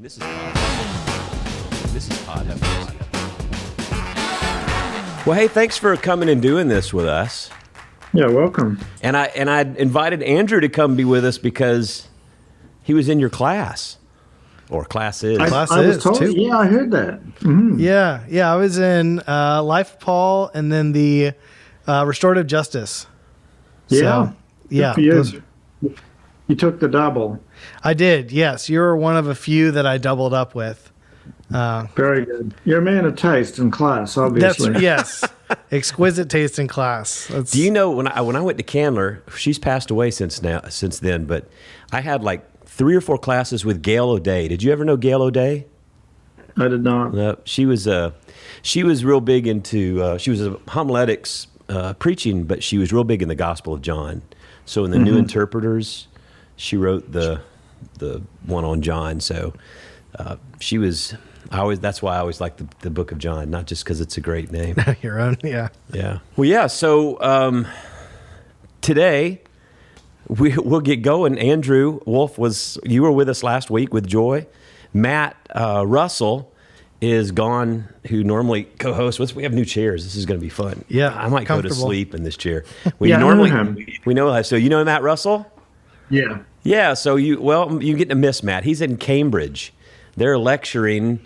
This is Pod. This is Pod. Well, hey, thanks for coming and doing this with us. Yeah, welcome. And I invited Andrew to come be with us because he was in your class, or class is. I was told, too. Yeah, I heard that. Mm-hmm. Yeah. I was in Life of Paul and then the Restorative Justice. Yeah. So, yeah. You took the double. I did, yes. You were one of a few that I doubled up with. Very good. You're a man of taste in class, obviously. Yes. Exquisite taste in class. Do you know, when I went to Candler, she's passed away since then, but I had like 3 or 4 classes with Gail O'Day. Did you ever know Gail O'Day? I did not. No, she was real big into, she was a homiletics preaching, but she was real big in the Gospel of John. So in the New Interpreters, she wrote the one on John. So she was. That's why I always liked the Book of John, not just because it's a great name. Your own, yeah. Yeah. Well, yeah. So today we'll get going. Andrew Wolf you were with us last week with Joy. Matt Russell is gone, who normally co-hosts. We have new chairs. This is going to be fun. Yeah, I might go to sleep in this chair. We know him. So you know Matt Russell? Yeah. Yeah. So you get to miss Matt. He's in Cambridge. They're lecturing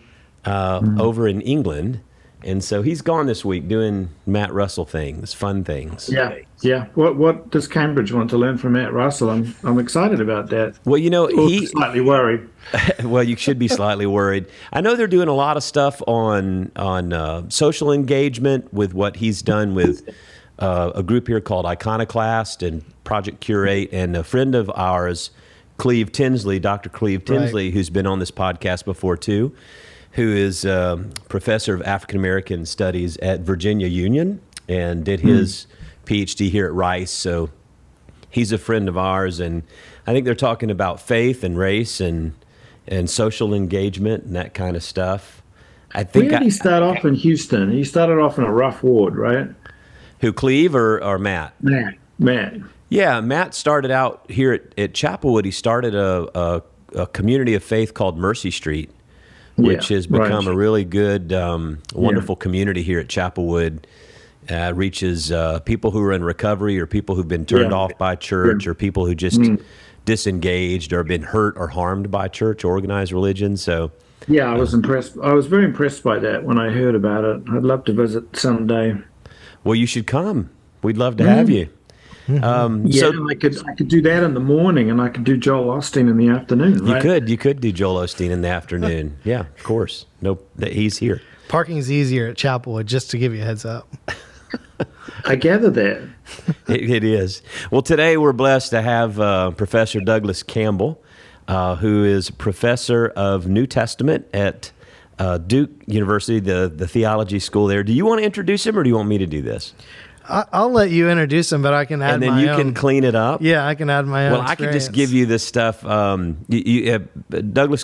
over in England, and so he's gone this week doing Matt Russell things, fun things. Yeah. What does Cambridge want to learn from Matt Russell? I'm excited about that. Well, he's slightly worried. Well, you should be slightly worried. I know they're doing a lot of stuff on social engagement with what he's done with a group here called Iconoclast and Project Curate, and a friend of ours, Cleve Tinsley, Dr. Cleve Tinsley, right, who's been on this podcast before too, who is professor of African American Studies at Virginia Union and did his PhD here at Rice. So he's a friend of ours, and I think they're talking about faith and race and social engagement and that kind of stuff. I think. Where did he start off in Houston? He started off in a rough ward, right? Who, Cleve or Matt? Matt. Yeah, Matt started out here at Chapelwood. He started a community of faith called Mercy Street, which has become a really good, wonderful community here at Chapelwood. Reaches people who are in recovery, or people who've been turned off by church, or people who just disengaged or been hurt or harmed by church, organized religion. So yeah, I was impressed. I was very impressed by that when I heard about it. I'd love to visit someday. Well, you should come. We'd love to have you. So I could do that in the morning, and I could do Joel Osteen in the afternoon. Right? You could do Joel Osteen in the afternoon. Yeah, of course. Nope, he's here. Parking's easier at Chapelwood, just to give you a heads up. I gather that. It is. Well, today we're blessed to have Professor Douglas Campbell, who is professor of New Testament at Duke University, the theology school there. Do you want to introduce him, or do you want me to do this? I'll let you introduce him, but I can add my own. And then you can clean it up? Yeah, I can add my own. Well, I can just give you this stuff. Douglas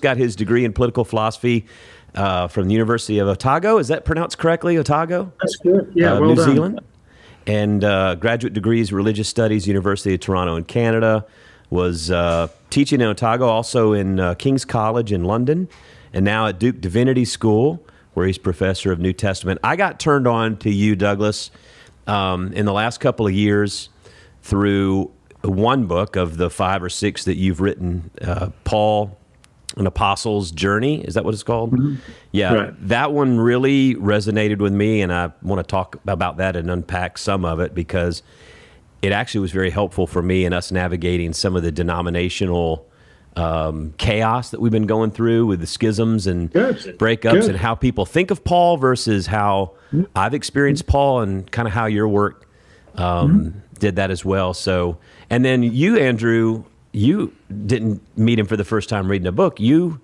got his degree in political philosophy from the University of Otago. Is that pronounced correctly, Otago? That's good. Yeah, well New done. Zealand. And graduate degrees, religious studies, University of Toronto in Canada. Was teaching in Otago, also in King's College in London, and now at Duke Divinity School, where he's professor of New Testament. I got turned on to you, Douglas, in the last couple of years through one book of the 5 or 6 that you've written, Paul, an Apostle's Journey. Is that what it's called? Mm-hmm. Yeah, right. That one really resonated with me, and I want to talk about that and unpack some of it, because it actually was very helpful for me in us navigating some of the denominational chaos that we've been going through with the schisms and breakups, and how people think of Paul versus how I've experienced Paul, and kind of how your work did that as well. So, and then you, Andrew, you didn't meet him for the first time reading a book. You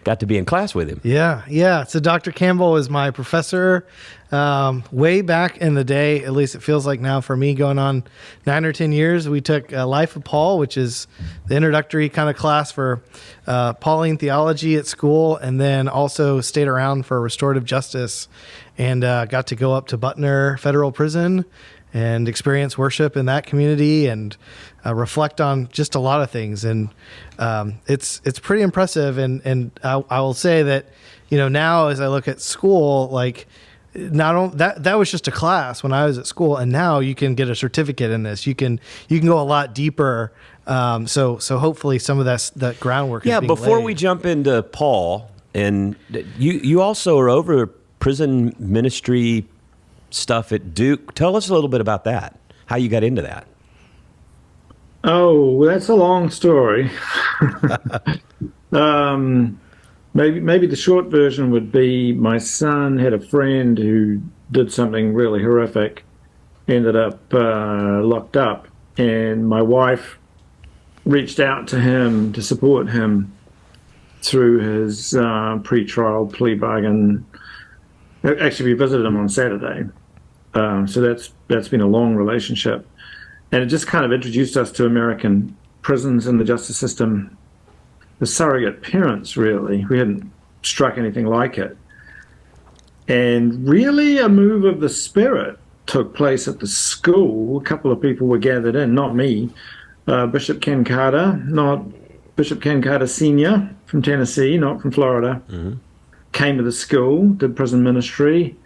got to be in class with him. Yeah. So Dr. Campbell is my professor way back in the day, at least it feels like now for me, going on 9 or 10 years. We took Life of Paul, which is the introductory kind of class for Pauline theology at school, and then also stayed around for restorative justice, and got to go up to Butner Federal Prison and experience worship in that community and reflect on just a lot of things. And it's pretty impressive. And I will say that, now as I look at school, like not only that was just a class when I was at school, and now you can get a certificate in this. You can go a lot deeper. So hopefully some of that groundwork is being before laid. we jump into Paul, and you also are over prison ministry stuff at Duke. Tell us a little bit about that, how you got into that. Oh, well, that's a long story. Maybe the short version would be my son had a friend who did something really horrific, ended up locked up, and my wife reached out to him to support him through his pre-trial plea bargain. Actually, we visited him on Saturday, so that's been a long relationship, and it just kind of introduced us to American prisons and the justice system. The surrogate parents, really. We hadn't struck anything like it. And really a move of the Spirit took place at the school. A couple of people were gathered in, not me. Bishop Ken Carter, not Bishop Ken Carter Sr. from Tennessee, not from Florida, came to the school, did prison ministry.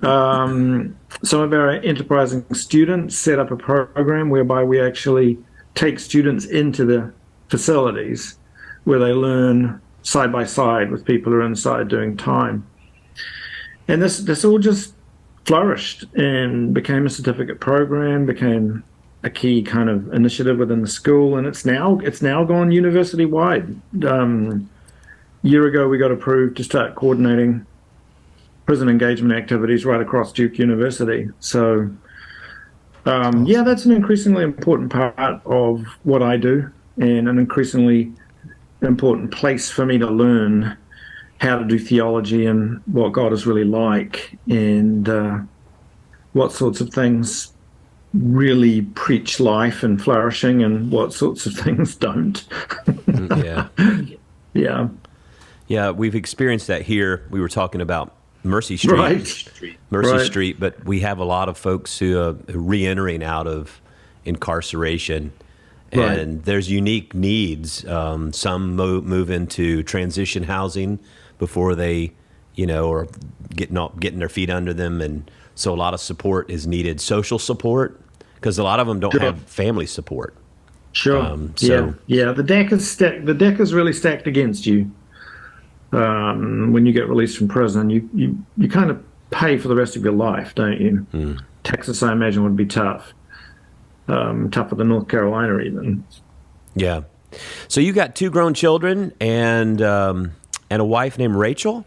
Some of our enterprising students set up a program whereby we actually take students into the facilities where they learn side by side with people who are inside doing time. And this all just flourished and became a certificate program, became a key kind of initiative within the school, and it's now gone university wide. Year ago, we got approved to start coordinating prison engagement activities right across Duke University. So, that's an increasingly important part of what I do, and an increasingly important place for me to learn how to do theology and what God is really like, and what sorts of things really preach life and flourishing, and what sorts of things don't. Yeah, we've experienced that here. We were talking about Mercy Street, Right. Street, but we have a lot of folks who are re-entering out of incarceration. And there's unique needs. Some move into transition housing before they, are getting their feet under them, and so a lot of support is needed. Social support, because a lot of them don't have family support. Sure. The deck is stacked. The deck is really stacked against you. When you get released from prison, you kind of pay for the rest of your life, don't you? Texas, I imagine, would be tough. Tougher than North Carolina, even. Yeah. So you got 2 grown children and a wife named Rachel.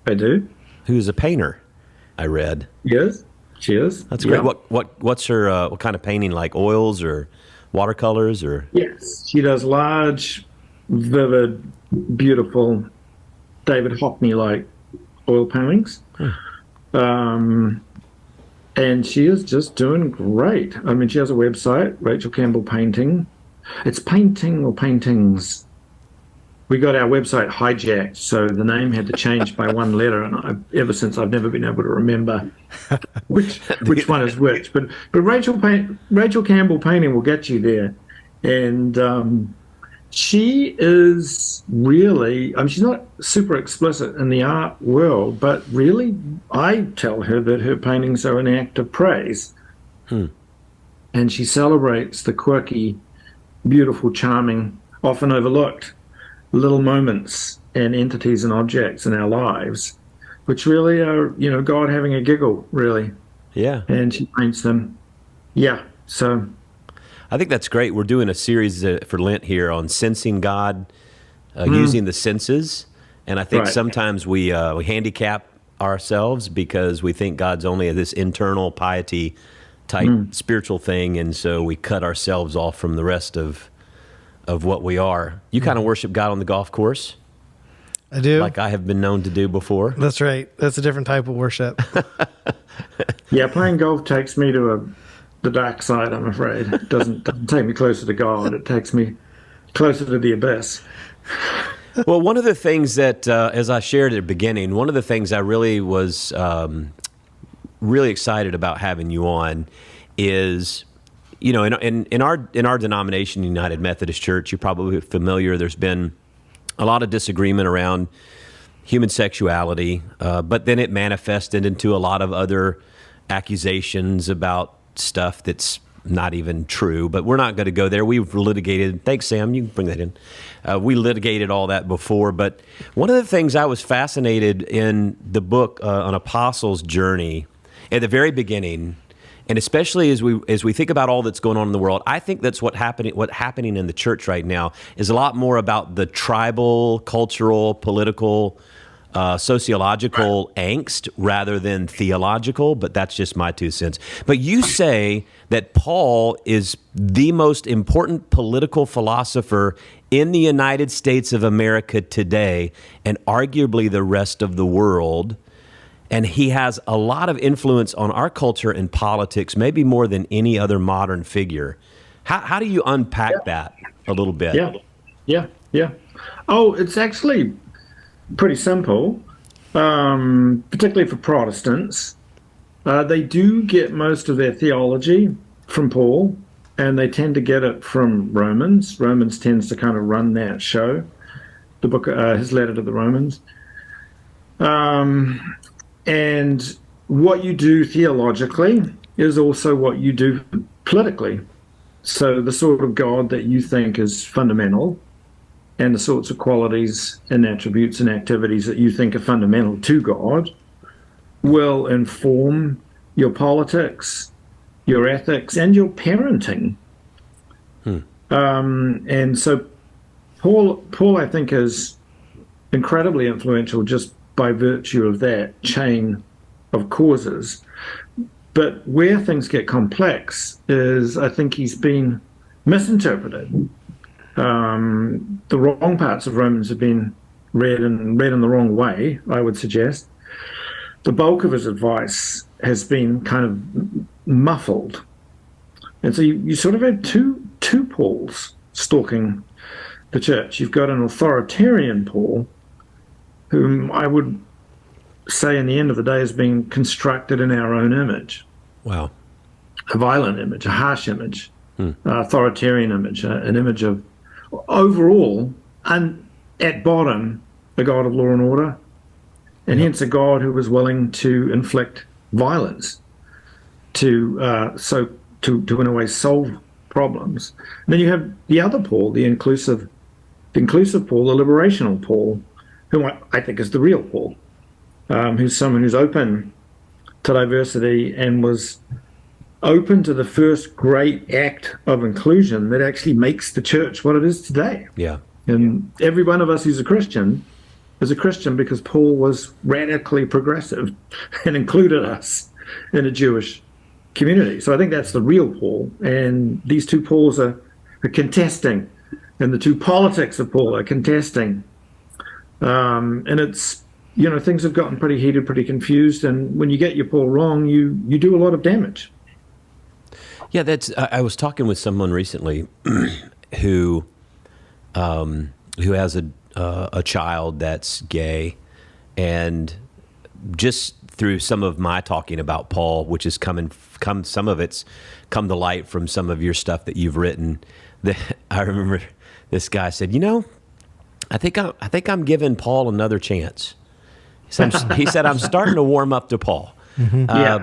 I do. Who's a painter, I read. Yes, she is. That's great. What's her what kind of painting, like oils or watercolors or? Yes, she does large, vivid, beautiful, David Hockney-like oil paintings. And she is just doing great. I mean, she has a website, Rachel Campbell Painting. It's painting or paintings. We got our website hijacked, so the name had to change by one letter, and ever since I've never been able to remember which one is which. But Rachel Campbell Painting will get you there, and she is really, she's not super explicit in the art world, but really, I tell her that her paintings are an act of praise. And she celebrates the quirky, beautiful, charming, often overlooked little moments and entities and objects in our lives, which really are, God having a giggle, really. Yeah. And she paints them. Yeah, so... I think that's great. We're doing a series for Lent here on sensing God, using the senses. And I think sometimes we handicap ourselves because we think God's only this internal piety type spiritual thing. And so we cut ourselves off from the rest of what we are. You kind of worship God on the golf course. I do. Like I have been known to do before. That's right. That's a different type of worship. Yeah, playing golf takes me to the dark side, I'm afraid. It doesn't take me closer to God. It takes me closer to the abyss. Well, one of the things that, as I shared at the beginning, one of the things I really was really excited about having you on is, in our denomination, United Methodist Church, you're probably familiar. There's been a lot of disagreement around human sexuality, but then it manifested into a lot of other accusations about stuff that's not even true. But we're not going to go there. We've litigated. Thanks, Sam. You can bring that in. We litigated all that before. But one of the things I was fascinated in the book, An Apostle's Journey, at the very beginning, and especially as we think about all that's going on in the world, I think that's what's happening in the church right now is a lot more about the tribal, cultural, political, sociological angst rather than theological, but that's just my 2 cents. But you say that Paul is the most important political philosopher in the United States of America today, and arguably the rest of the world. And he has a lot of influence on our culture and politics, maybe more than any other modern figure. How do you unpack that a little bit? Yeah. Oh, it's actually pretty simple, particularly for Protestants. They do get most of their theology from Paul, and they tend to get it from Romans. Romans tends to kind of run that show, the book, his letter to the Romans. And what you do theologically is also what you do politically. So the sort of God that you think is fundamental and the sorts of qualities and attributes and activities that you think are fundamental to God will inform your politics, your ethics, and your parenting. And so Paul, I think, is incredibly influential just by virtue of that chain of causes. But where things get complex is I think he's been misinterpreted. The wrong parts of Romans have been read in the wrong way, I would suggest. The bulk of his advice has been kind of muffled. And so you sort of have two Pauls stalking the church. You've got an authoritarian Paul, whom I would say in the end of the day is being constructed in our own image. Wow. A violent image, a harsh image, authoritarian image, an image of overall, and at bottom, a God of law and order, and hence a God who was willing to inflict violence to in a way solve problems. And then you have the other Paul, the inclusive Paul, the liberational Paul, whom I think is the real Paul, who's someone who's open to diversity and was open to the first great act of inclusion that actually makes the church what it is today. Yeah. And every one of us who's a Christian is a Christian because Paul was radically progressive and included us in a Jewish community. So I think that's the real Paul. And these two Pauls are contesting, and the two politics of Paul are contesting. And it's, things have gotten pretty heated, pretty confused. And when you get your Paul wrong, you do a lot of damage. Yeah, I was talking with someone recently who has a child that's gay, and just through some of my talking about Paul, which has some of it's come to light from some of your stuff that you've written. I remember this guy said, I think I'm giving Paul another chance. He said, I'm starting to warm up to Paul.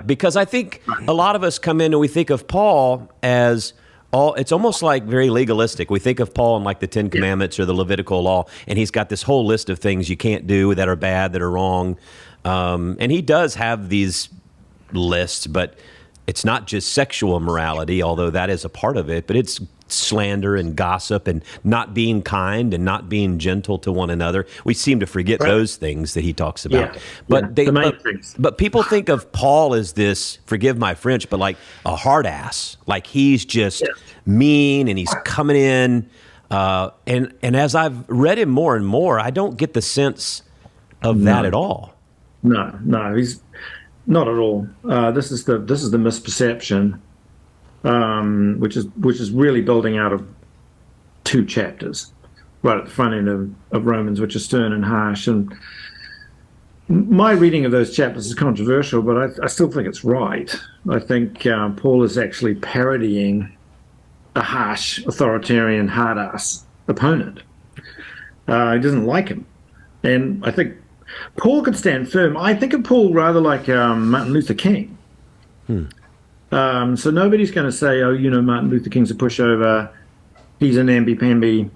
Because I think a lot of us come in and we think of Paul as it's almost like very legalistic. We think of Paul in like the Ten Commandments or the Levitical law, and he's got this whole list of things you can't do that are bad, that are wrong. And he does have these lists, but it's not just sexual immorality, although that is a part of it, but it's slander and gossip and not being kind and not being gentle to one another. We seem to forget those things that he talks about. But people think of Paul as this, forgive my French, but like a hard ass. Like he's just mean and he's coming in. And as I've read him more and more, I don't get the sense of that at all. No, he's not at all. This is the misperception. Which is really building out of two chapters right at the front end of Romans, which are stern and harsh. And my reading of those chapters is controversial, but I still think it's right. I think Paul is actually parodying a harsh, authoritarian, hard-ass opponent. He doesn't like him. And I think Paul could stand firm. I think of Paul rather like Martin Luther King. So nobody's going to say, oh, Martin Luther King's a pushover. He's a namby-pamby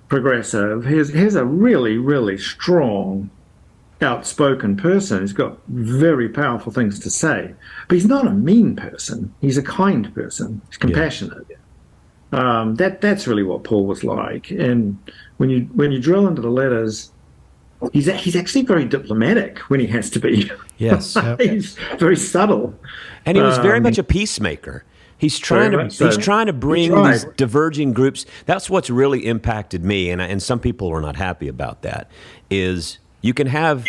progressive. He's a really, really strong, outspoken person. He's got very powerful things to say. But he's not a mean person. He's a kind person. He's compassionate. Yeah. That's really what Paul was like. And when you drill into the letters, he's actually very diplomatic when he has to be. Yes. He's very subtle. And he was very much a peacemaker. He's trying to bring these diverging groups. That's what's really impacted me, and some people are not happy about that. Is you have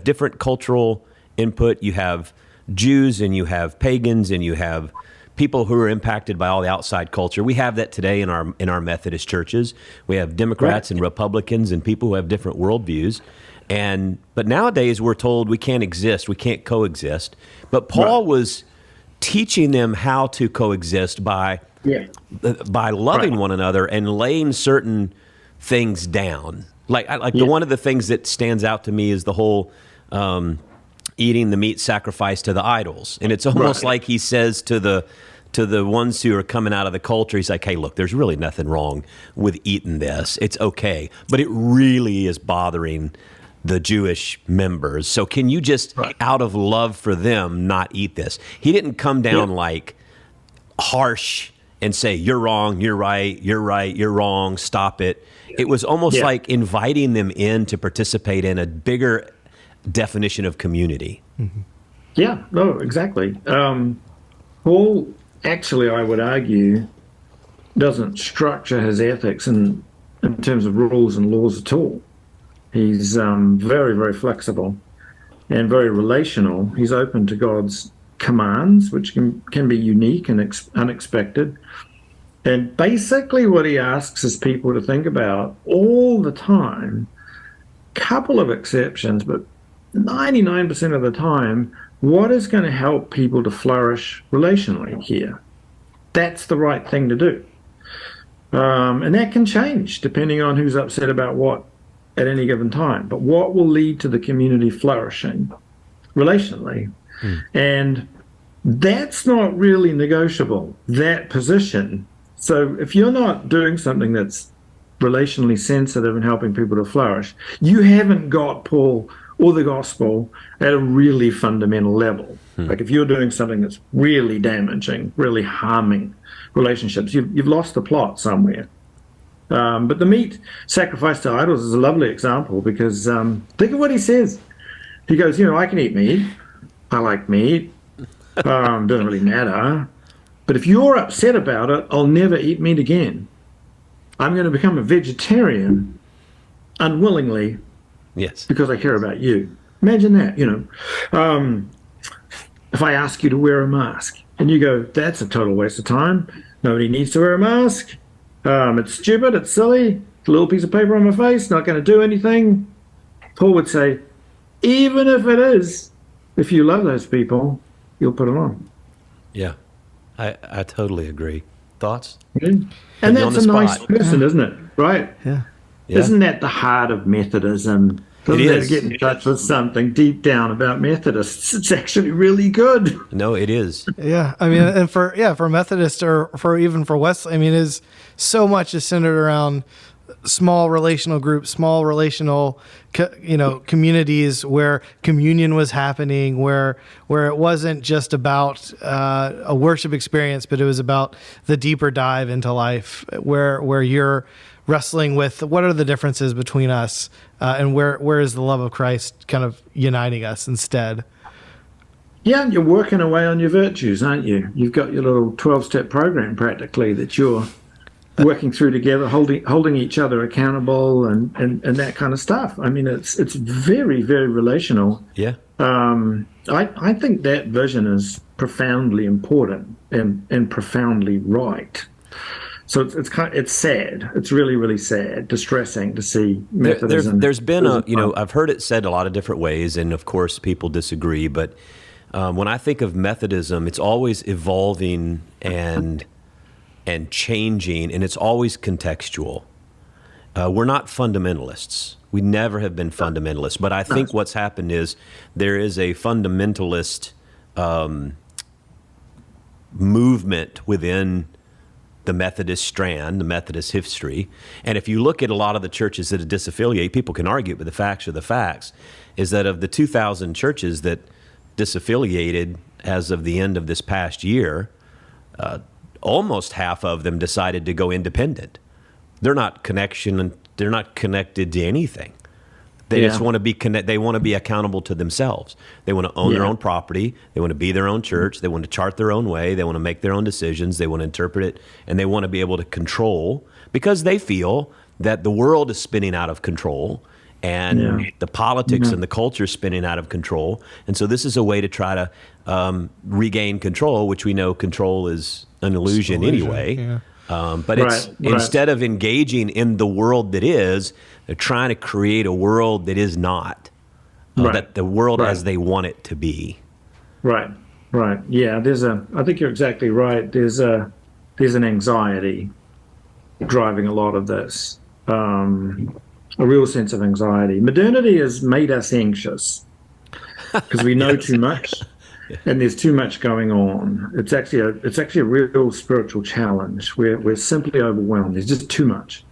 different cultural input. You have Jews and you have pagans and you have people who are impacted by all the outside culture. We have that today in our Methodist churches. We have Democrats and Republicans and people who have different worldviews. But nowadays we're told we can't exist, we can't coexist. But Paul was teaching them how to coexist by loving one another and laying certain things down. One of the things that stands out to me is the whole eating the meat sacrificed to the idols. And it's almost like he says to the ones who are coming out of the culture, he's like, hey, look, there's really nothing wrong with eating this. It's okay. But it really is bothering the Jewish members. So can you just, out of love for them, not eat this? He didn't come down like harsh and say, you're wrong, you're right, you're right, you're wrong, stop it. It was almost like inviting them in to participate in a bigger definition of community. Mm-hmm. Yeah, no, exactly. Paul, actually, I would argue, doesn't structure his ethics in terms of rules and laws at all. He's very, very flexible and very relational. He's open to God's commands, which can be unique and unexpected. And basically what he asks is people to think about all the time, couple of exceptions, but 99% of the time, what is going to help people to flourish relationally here? That's the right thing to do. And that can change depending on who's upset about what at any given time. But what will lead to the community flourishing relationally? And that's not really negotiable, that position. So if you're not doing something that's relationally sensitive and helping people to flourish, you haven't got Paul or the gospel at a really fundamental level. Like if you're doing something that's really damaging, really harming relationships, you've lost the plot somewhere. But the meat sacrificed to idols is a lovely example because think of what he says. He goes, I can eat meat. I like meat. Doesn't really matter. But if you're upset about it, I'll never eat meat again. I'm going to become a vegetarian unwillingly. Yes. Because I care about you. Imagine that, if I ask you to wear a mask and you go, that's a total waste of time. Nobody needs to wear a mask. It's stupid, it's silly, it's a little piece of paper on my face, not going to do anything. Paul would say, even if it is, if you love those people, you'll put it on. Yeah, I totally agree. Thoughts? Yeah. And that's a nice person, isn't it? Right? Yeah. Isn't that the heart of Methodism? Doesn't that get in touch with something deep down about Methodists? It's actually really good. No, it is. Yeah, I mean, and for Methodists or for Wesley, I mean, is so much is centered around small relational groups, small relational, communities where communion was happening, where it wasn't just about a worship experience, but it was about the deeper dive into life, where you're wrestling with what are the differences between us, and where is the love of Christ kind of uniting us instead. Yeah, you're working away on your virtues, aren't you? You've got your little 12-step program practically that you're working through together, holding each other accountable and that kind of stuff. I mean, it's very, very relational. Yeah. I think that vision is profoundly important and profoundly right. So it's sad. It's really, really sad, distressing to see There, Methodism. there's been a, I've heard it said a lot of different ways, and of course people disagree, but when I think of Methodism, it's always evolving and changing, and it's always contextual. We're not fundamentalists. We never have been fundamentalists, but I think what's happened is there is a fundamentalist movement within the Methodist strand, the Methodist history. And if you look at a lot of the churches that disaffiliate, people can argue, but the facts are the facts, is that of the 2,000 churches that disaffiliated as of the end of this past year, almost half of them decided to go independent. They're not connected to anything. They just want to be they want to be accountable to themselves. They want to own their own property. They want to be their own church. They want to chart their own way. They want to make their own decisions. They want to interpret it, and they want to be able to control, because they feel that the world is spinning out of control, and the politics and the culture is spinning out of control. And so this is a way to try to regain control, which we know control is an illusion anyway. Yeah. But instead of engaging in the world that is, they're trying to create a world that is not, that the world as they want it to be. Right. Yeah, I think you're exactly right. There's an anxiety driving a lot of this, a real sense of anxiety. Modernity has made us anxious because we know too much. And there's too much going on. It's actually a real spiritual challenge. We're simply overwhelmed. There's just too much.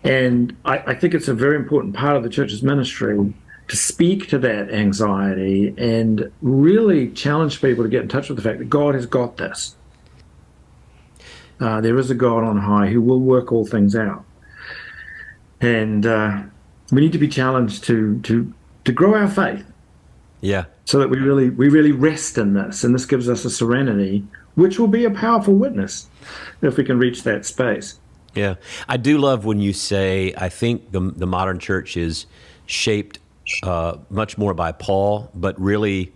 And I think it's a very important part of the church's ministry to speak to that anxiety and really challenge people to get in touch with the fact that God has got this. There is a God on high who will work all things out. And we need to be challenged to grow our faith. Yeah. So that we really rest in this, and this gives us a serenity, which will be a powerful witness if we can reach that space. Yeah, I do love when you say, I think the modern church is shaped much more by Paul, but really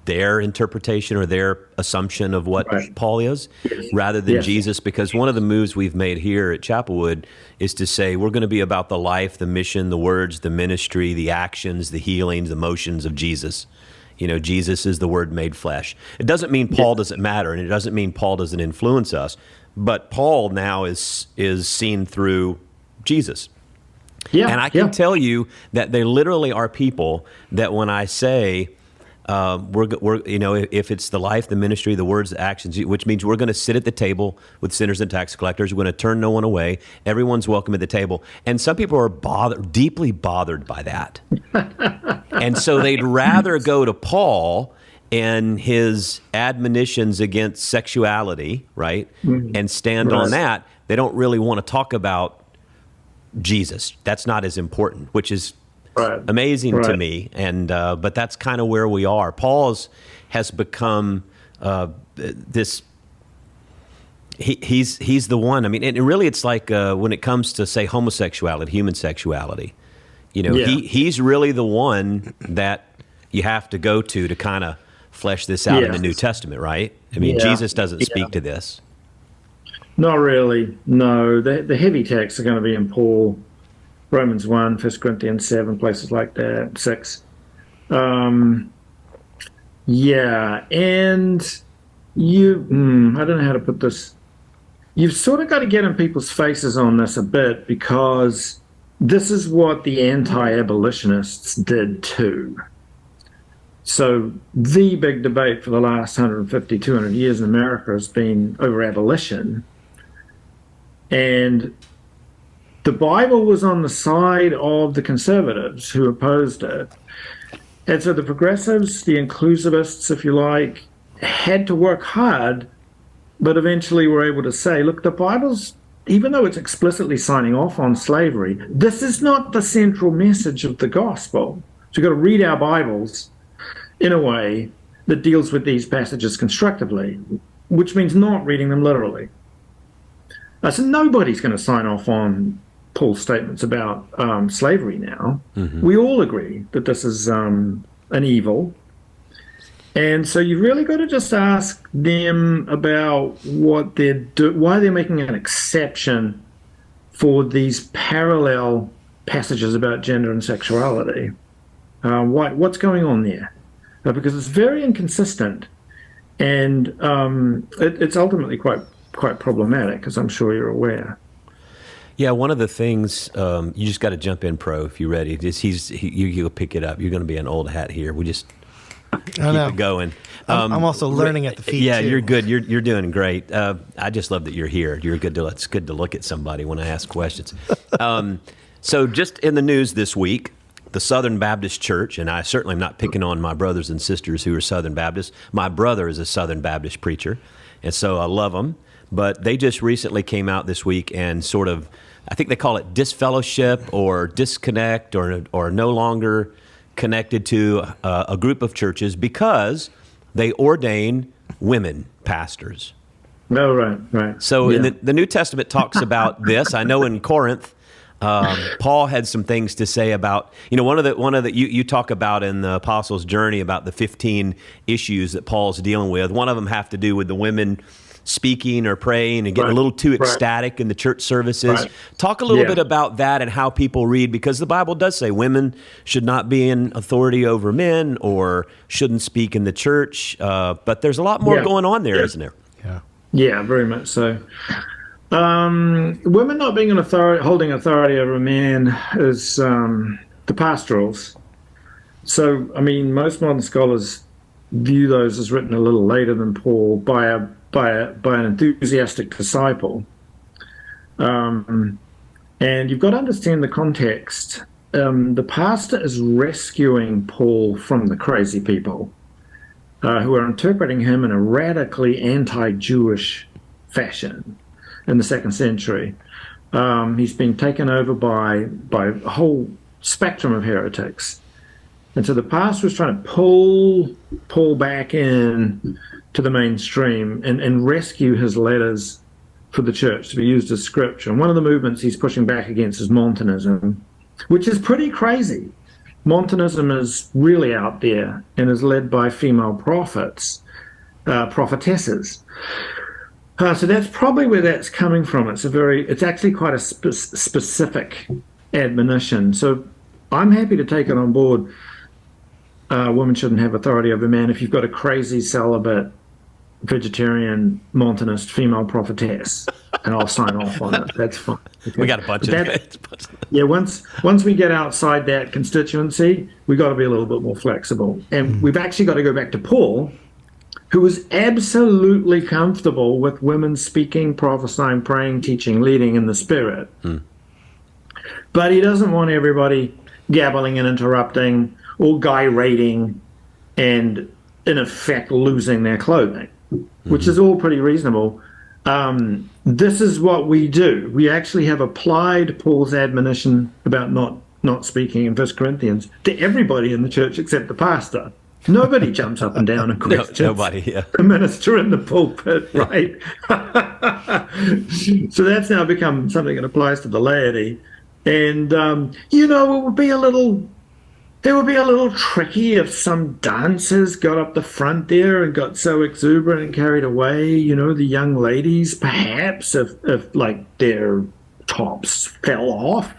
their interpretation or their assumption of what Paul is, rather than Jesus. Because one of the moves we've made here at Chapelwood is to say we're going to be about the life, the mission, the words, the ministry, the actions, the healings, the motions of Jesus. Jesus is the Word made flesh. It doesn't mean Paul doesn't matter, and it doesn't mean Paul doesn't influence us, but Paul now is seen through Jesus. Yeah, and I can tell you that there literally are people that when I say, if it's the life, the ministry, the words, the actions, which means we're going to sit at the table with sinners and tax collectors. We're going to turn no one away. Everyone's welcome at the table. And some people are deeply bothered by that. And so they'd rather go to Paul and his admonitions against sexuality, right? And stand on that. They don't really want to talk about Jesus. That's not as important, which is amazing to me, and but that's kind of where we are. Paul's has become this. He's the one. I mean, and really, it's like when it comes to say homosexuality, human sexuality. He's really the one that you have to go to kind of flesh this out in the New Testament, right? I mean, Jesus doesn't speak to this. Not really. No, the heavy texts are going to be in Paul. Romans 1, 1 Corinthians 7, places like that, 6. And I don't know how to put this. You've sort of got to get in people's faces on this a bit, because this is what the anti-abolitionists did too. So the big debate for the last 150, 200 years in America has been over abolition. And the Bible was on the side of the conservatives who opposed it. And so the progressives, the inclusivists, if you like, had to work hard, but eventually were able to say, look, the Bible's, even though it's explicitly signing off on slavery, this is not the central message of the gospel. So you've got to read our Bibles in a way that deals with these passages constructively, which means not reading them literally. So nobody's going to sign off on Paul's statements about slavery now. We all agree that this is an evil. And so you've really got to just ask them about what why they're making an exception for these parallel passages about gender and sexuality. What's going on there? Because it's very inconsistent, and it's ultimately quite problematic, as I'm sure you're aware. Yeah, one of the things you just got to jump in, Pro, if you're ready. You'll pick it up. You're going to be an old hat here. We just keep it going. I'm also learning at the feet. Yeah, too. you're good. You're doing great. I just love that you're here. It's good to look at somebody when I ask questions. So just in the news this week, the Southern Baptist Church, and I certainly am not picking on my brothers and sisters who are Southern Baptists. My brother is a Southern Baptist preacher, and so I love them. But they just recently came out this week and sort of, I think they call it disfellowship or disconnect or no longer connected to a group of churches because they ordain women pastors. Oh, right. So in the New Testament talks about this. I know in Corinth, Paul had some things to say about, one of the you talk about in the Apostles' Journey about the 15 issues that Paul's dealing with. One of them have to do with the women speaking or praying and getting a little too ecstatic in the church services. Right. Talk a little bit about that and how people read, because the Bible does say women should not be in authority over men or shouldn't speak in the church. But there's a lot more going on there, isn't there? Yeah, very much so. Women not being holding authority over a man is the pastorals. So, I mean, most modern scholars view those as written a little later than Paul by an enthusiastic disciple. And you've got to understand the context. The pastor is rescuing Paul from the crazy people who are interpreting him in a radically anti-Jewish fashion in the 2nd century. He's been taken over by a whole spectrum of heretics. And so the pastor was trying to pull Paul back in to the mainstream and rescue his letters for the church to be used as scripture. And one of the movements he's pushing back against is Montanism, which is pretty crazy. Montanism is really out there and is led by female prophets, prophetesses. So that's probably where that's coming from. It's actually quite a specific admonition. So I'm happy to take it on board. Women shouldn't have authority over men. If you've got a crazy celibate, vegetarian, Montanist female prophetess, and I'll sign off on it. That's fine. Okay. We got a bunch of that. Yeah, once we get outside that constituency, we got to be a little bit more flexible. And we've actually got to go back to Paul, who was absolutely comfortable with women speaking, prophesying, praying, teaching, leading in the Spirit. But he doesn't want everybody gabbling and interrupting or gyrating and, in effect, losing their clothing, which is all pretty reasonable. This is what we do. We actually have applied Paul's admonition about not speaking in 1 Corinthians to everybody in the church except the pastor. Nobody jumps up and down and questions the minister in the pulpit, right? So that's now become something that applies to the laity. And, it would be a little tricky if some dancers got up the front there and got so exuberant and carried away, the young ladies, perhaps, if like their tops fell off.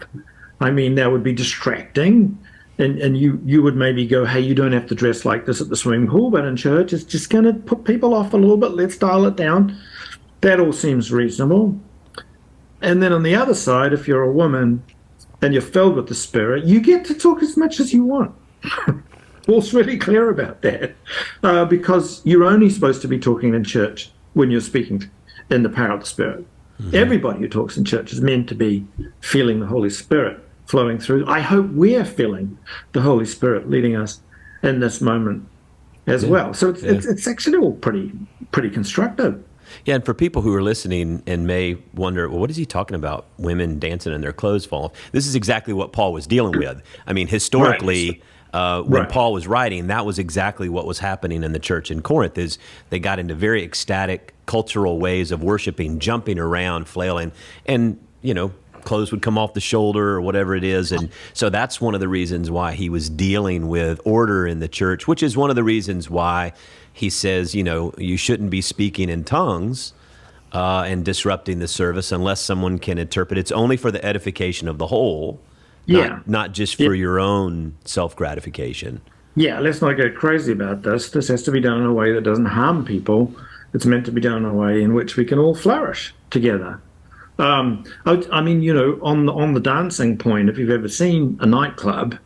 I mean, that would be distracting. And you would maybe go, hey, you don't have to dress like this at the swimming pool, but in church, it's just going to put people off a little bit. Let's dial it down. That all seems reasonable. And then on the other side, if you're a woman and you're filled with the Spirit, you get to talk as much as you want. Paul's really clear about that because you're only supposed to be talking in church when you're speaking in the power of the Spirit. Everybody who talks in church is meant to be feeling the Holy Spirit flowing through. I hope we're feeling the Holy Spirit leading us in this moment as well. So it's actually all pretty constructive. Yeah, and for people who are listening and may wonder, well, what is he talking about? Women dancing and their clothes fall off. This is exactly what Paul was dealing with. I mean, historically, when Paul was writing, that was exactly what was happening in the church in Corinth. Is they got into very ecstatic cultural ways of worshiping, jumping around, flailing, and clothes would come off the shoulder or whatever it is. And so that's one of the reasons why he was dealing with order in the church, which is one of the reasons why he says, you shouldn't be speaking in tongues and disrupting the service unless someone can interpret. It's only for the edification of the whole, not just for your own self-gratification. Yeah, let's not get crazy about this. This has to be done in a way that doesn't harm people. It's meant to be done in a way in which we can all flourish together. On the dancing point, if you've ever seen a nightclub,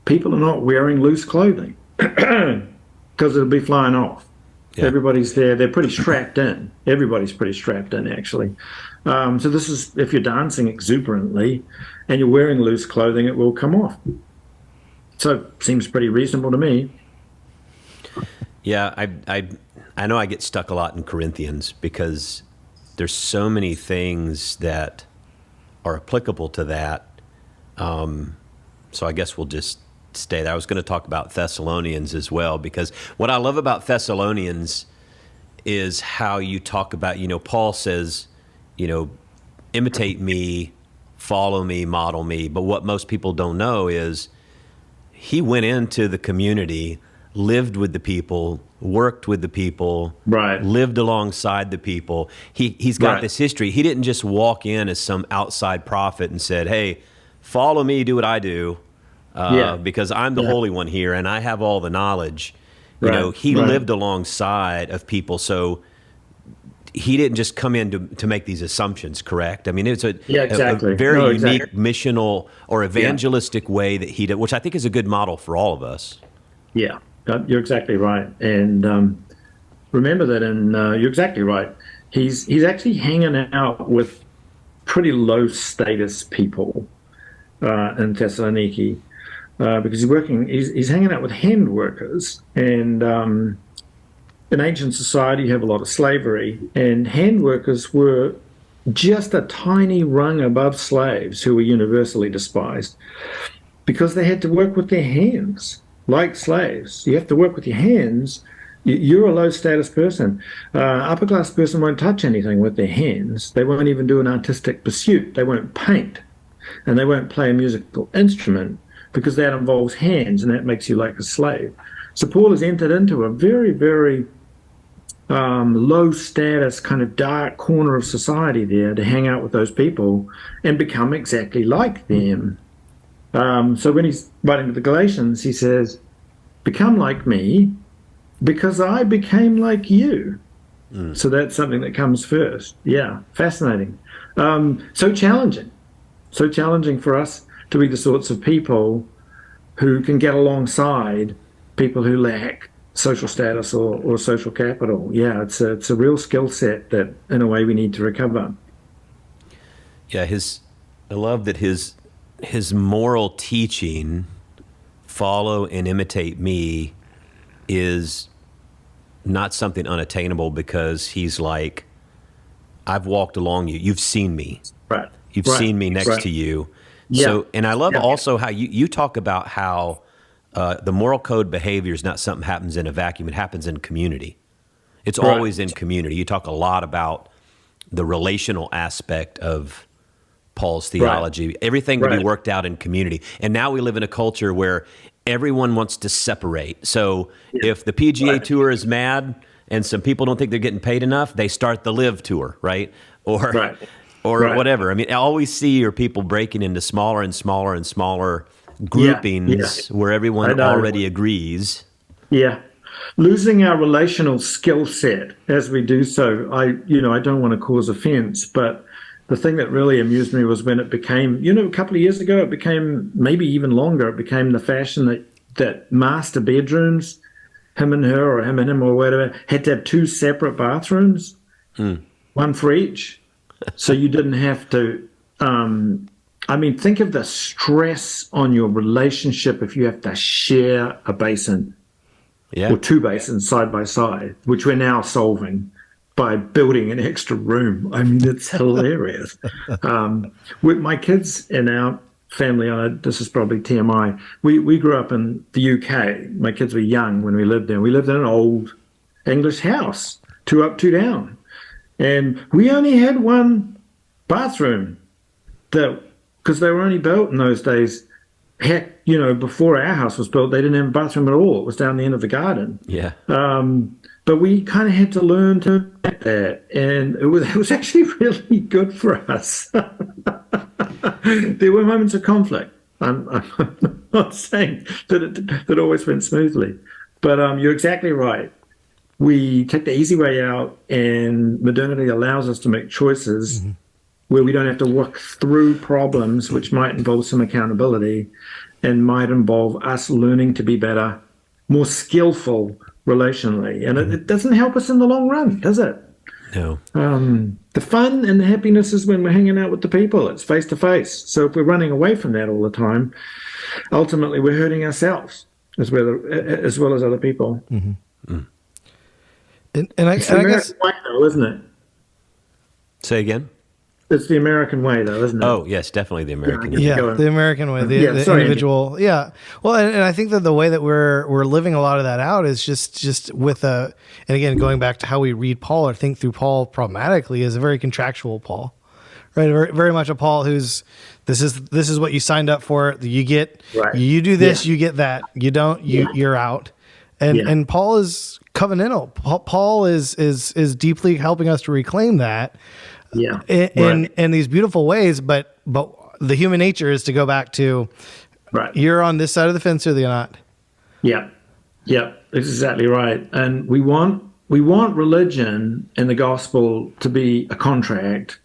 people are not wearing loose clothing because it'll be flying off. Yeah. Everybody's there. They're pretty strapped in. Everybody's pretty strapped in, actually. So this is, if you're dancing exuberantly and you're wearing loose clothing, it will come off. So it seems pretty reasonable to me. Yeah, I know I get stuck a lot in Corinthians because there's so many things that are applicable to that. So I guess we'll just stay there. I was going to talk about Thessalonians as well, because what I love about Thessalonians is how you talk about, Paul says, imitate me, follow me, model me. But what most people don't know is he went into the community, lived with the people, worked with the people, lived alongside the people. He's got this history. He didn't just walk in as some outside prophet and said, hey, follow me, do what I do, because I'm the Holy One here and I have all the knowledge. He lived alongside of people, so he didn't just come in to make these assumptions, correct? I mean, it's a very unique missional or evangelistic way that he did, which I think is a good model for all of us. Yeah, you're exactly right. And remember that you're exactly right. He's actually hanging out with pretty low status people in Thessaloniki because he's hanging out with hand workers. And in ancient society, you have a lot of slavery, and hand workers were just a tiny rung above slaves who were universally despised because they had to work with their hands. Like slaves, you have to work with your hands. You're a low status person. Upper class person won't touch anything with their hands. They won't even do an artistic pursuit. They won't paint, and they won't play a musical instrument because that involves hands, and that makes you like a slave. So Paul has entered into a very, very low status, kind of dark corner of society there to hang out with those people and become exactly like them. So when he's writing to the Galatians, he says, become like me because I became like you. So that's something that comes first. Yeah, fascinating. So challenging for us to be the sorts of people who can get alongside people who lack social status or social capital. Yeah, it's a real skill set that in a way we need to recover. Yeah, I love that his moral teaching, follow and imitate me, is not something unattainable because he's like, I've walked along you. You've seen me. Right. You've seen me next to you. Yeah. So, and I love also how you talk about how the moral code behavior is not something that happens in a vacuum. It happens in community. It's always in community. You talk a lot about the relational aspect of Paul's theology. Everything will be worked out in community. And now we live in a culture where everyone wants to separate. So if the PGA Tour is mad and some people don't think they're getting paid enough, they start the Live Tour, right? Or whatever. I mean, all we see are people breaking into smaller and smaller and smaller groupings where everyone already agrees. Yeah. Losing our relational skill set as we do so. I don't want to cause offense, but the thing that really amused me was when it became, a couple of years ago, it became, maybe even longer, it became the fashion that master bedrooms, him and her or him and him or whatever, had to have two separate bathrooms, one for each. So you didn't have to, think of the stress on your relationship if you have to share a basin or two basins side by side, which we're now solving by building an extra room. I mean, it's hilarious. With my kids in our family, this is probably TMI, we grew up in the UK. My kids were young when we lived there. We lived in an old English house, 2 up, 2 down. And we only had one bathroom. that, because they were only built in those days. Heck, you know, before our house was built, they didn't have a bathroom at all. It was down the end of the garden. Yeah. But we kind of had to learn to do that, and it was actually really good for us. There were moments of conflict. I'm not saying that it always went smoothly, but you're exactly right. We take the easy way out, and modernity allows us to make choices where we don't have to work through problems, which might involve some accountability and might involve us learning to be better, more skillful relationally. And it doesn't help us in the long run, does it? No. The fun and the happiness is when we're hanging out with the people. It's face to face. So if we're running away from that all the time, ultimately we're hurting ourselves as well as other people. And I It's the guess American way, though, isn't it? Say again? It's the American way, though, isn't it? Oh, yes, definitely the American. Yeah. yeah, the American way, the sorry, individual. Yeah. Well, and I think that the way that we're living a lot of that out is just with and again, going back to how we read Paul or think through Paul problematically, is a very contractual Paul, right? Very, very much a Paul who's this is what you signed up for. You get, you do this, you get that. You don't, you're out. And Paul is covenantal. Paul is deeply helping us to reclaim that. Yeah. In these beautiful ways, but the human nature is to go back to you're on this side of the fence or you're not. Yeah. That's exactly right. And we want religion and the gospel to be a contract,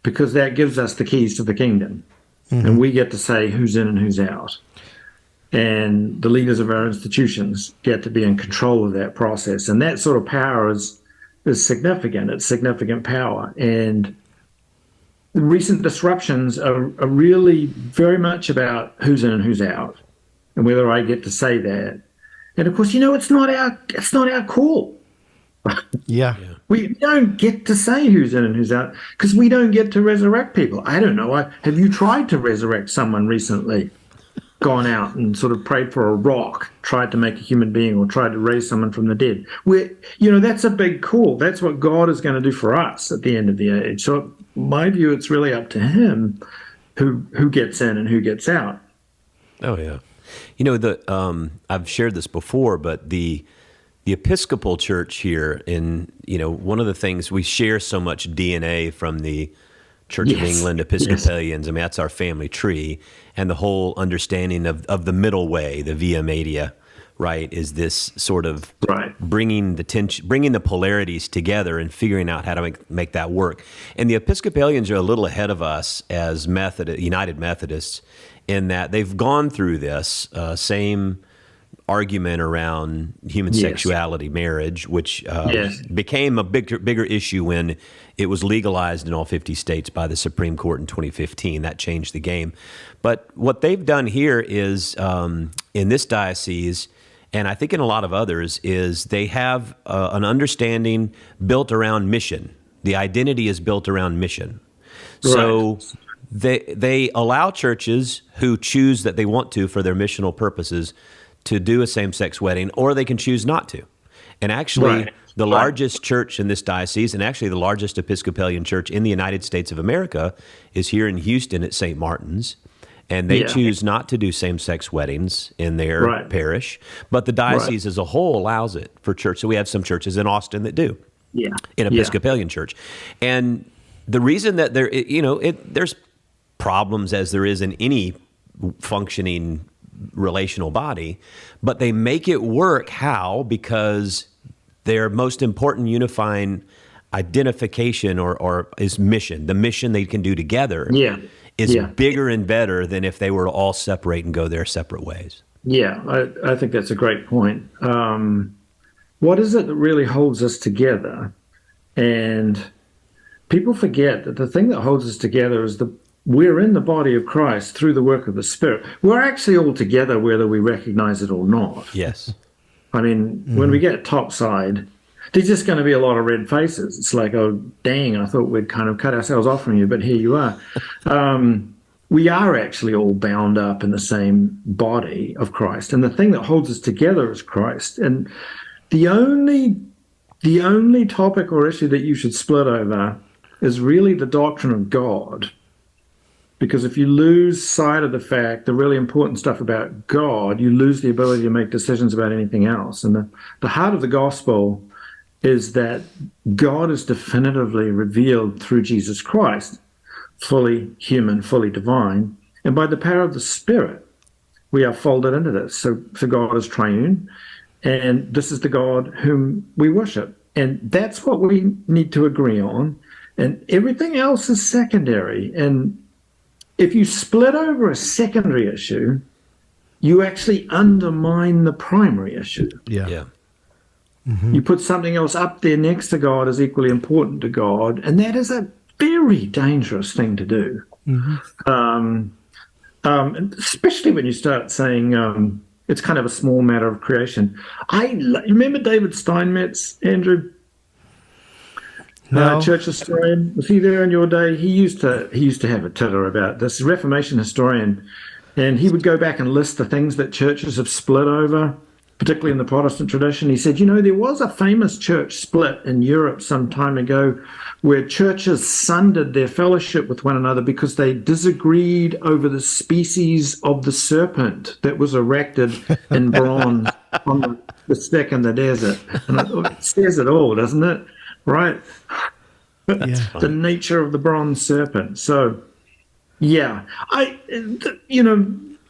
because that gives us the keys to the kingdom. And we get to say who's in and who's out. And the leaders of our institutions get to be in control of that process. And that sort of power is significant. It's significant power. And the recent disruptions are really very much about who's in and who's out, and whether I get to say that. And of course, you know, it's not our call. Yeah. We don't get to say who's in and who's out, because we don't get to resurrect people. I don't know. Have you tried to resurrect someone recently? Gone out and sort of prayed for a rock, tried to make a human being, or tried to raise someone from the dead. That's a big call. That's what God is going to do for us at the end of the age. So, in my view, it's really up to Him who gets in and who gets out. Oh yeah, you know I've shared this before, but the Episcopal Church here one of the things we share so much DNA from the Church of England, Episcopalians. I mean, that's our family tree, and the whole understanding of the middle way, the via media, right, is this sort of bringing the polarities together and figuring out how to make that work. And the Episcopalians are a little ahead of us as United Methodists in that they've gone through this same argument around human sexuality, marriage, which became a bigger issue when it was legalized in all 50 states by the Supreme Court in 2015. That changed the game. But what they've done here is, in this diocese, and I think in a lot of others, is they have an understanding built around mission. The identity is built around mission. So they allow churches who choose that they want to for their missional purposes to do a same-sex wedding, or they can choose not to. And actually, the largest church in this diocese, and actually the largest Episcopalian church in the United States of America, is here in Houston at St. Martin's. And they choose not to do same-sex weddings in their parish, but the diocese as a whole allows it for church. So we have some churches in Austin that do, in Episcopalian church. And the reason that there's problems as there is in any functioning relational body, but they make it work. How? Because their most important unifying identification or is mission. The mission they can do together is bigger and better than if they were to all separate and go their separate ways. Yeah, I think that's a great point. What is it that really holds us together? And people forget that the thing that holds us together is we're in the body of Christ through the work of the Spirit. We're actually all together whether we recognize it or not. Yes. I mean, when we get topside, there's just going to be a lot of red faces. It's like, oh, dang, I thought we'd kind of cut ourselves off from you, but here you are. We are actually all bound up in the same body of Christ. And the thing that holds us together is Christ. And the only topic or issue that you should split over is really the doctrine of God. Because if you lose sight of the fact, the really important stuff about God, you lose the ability to make decisions about anything else. And the heart of the gospel is that God is definitively revealed through Jesus Christ, fully human, fully divine. And by the power of the Spirit, we are folded into this. So God is triune, and this is the God whom we worship. And that's what we need to agree on. And everything else is secondary. And if you split over a secondary issue, you actually undermine the primary issue. Yeah. Mm-hmm. You put something else up there next to God as equally important to God, and that is a very dangerous thing to do. Mm-hmm. Especially when you start saying it's kind of a small matter of creation. You remember David Steinmetz, Andrew? No. Church historian. Was he there in your day? He used to have a titter about this. Reformation historian, and he would go back and list the things that churches have split over, particularly in the Protestant tradition. He said, there was a famous church split in Europe some time ago where churches sundered their fellowship with one another because they disagreed over the species of the serpent that was erected in bronze on the stick in the desert. And it says it all, doesn't it? Right? The nature of the bronze serpent. So,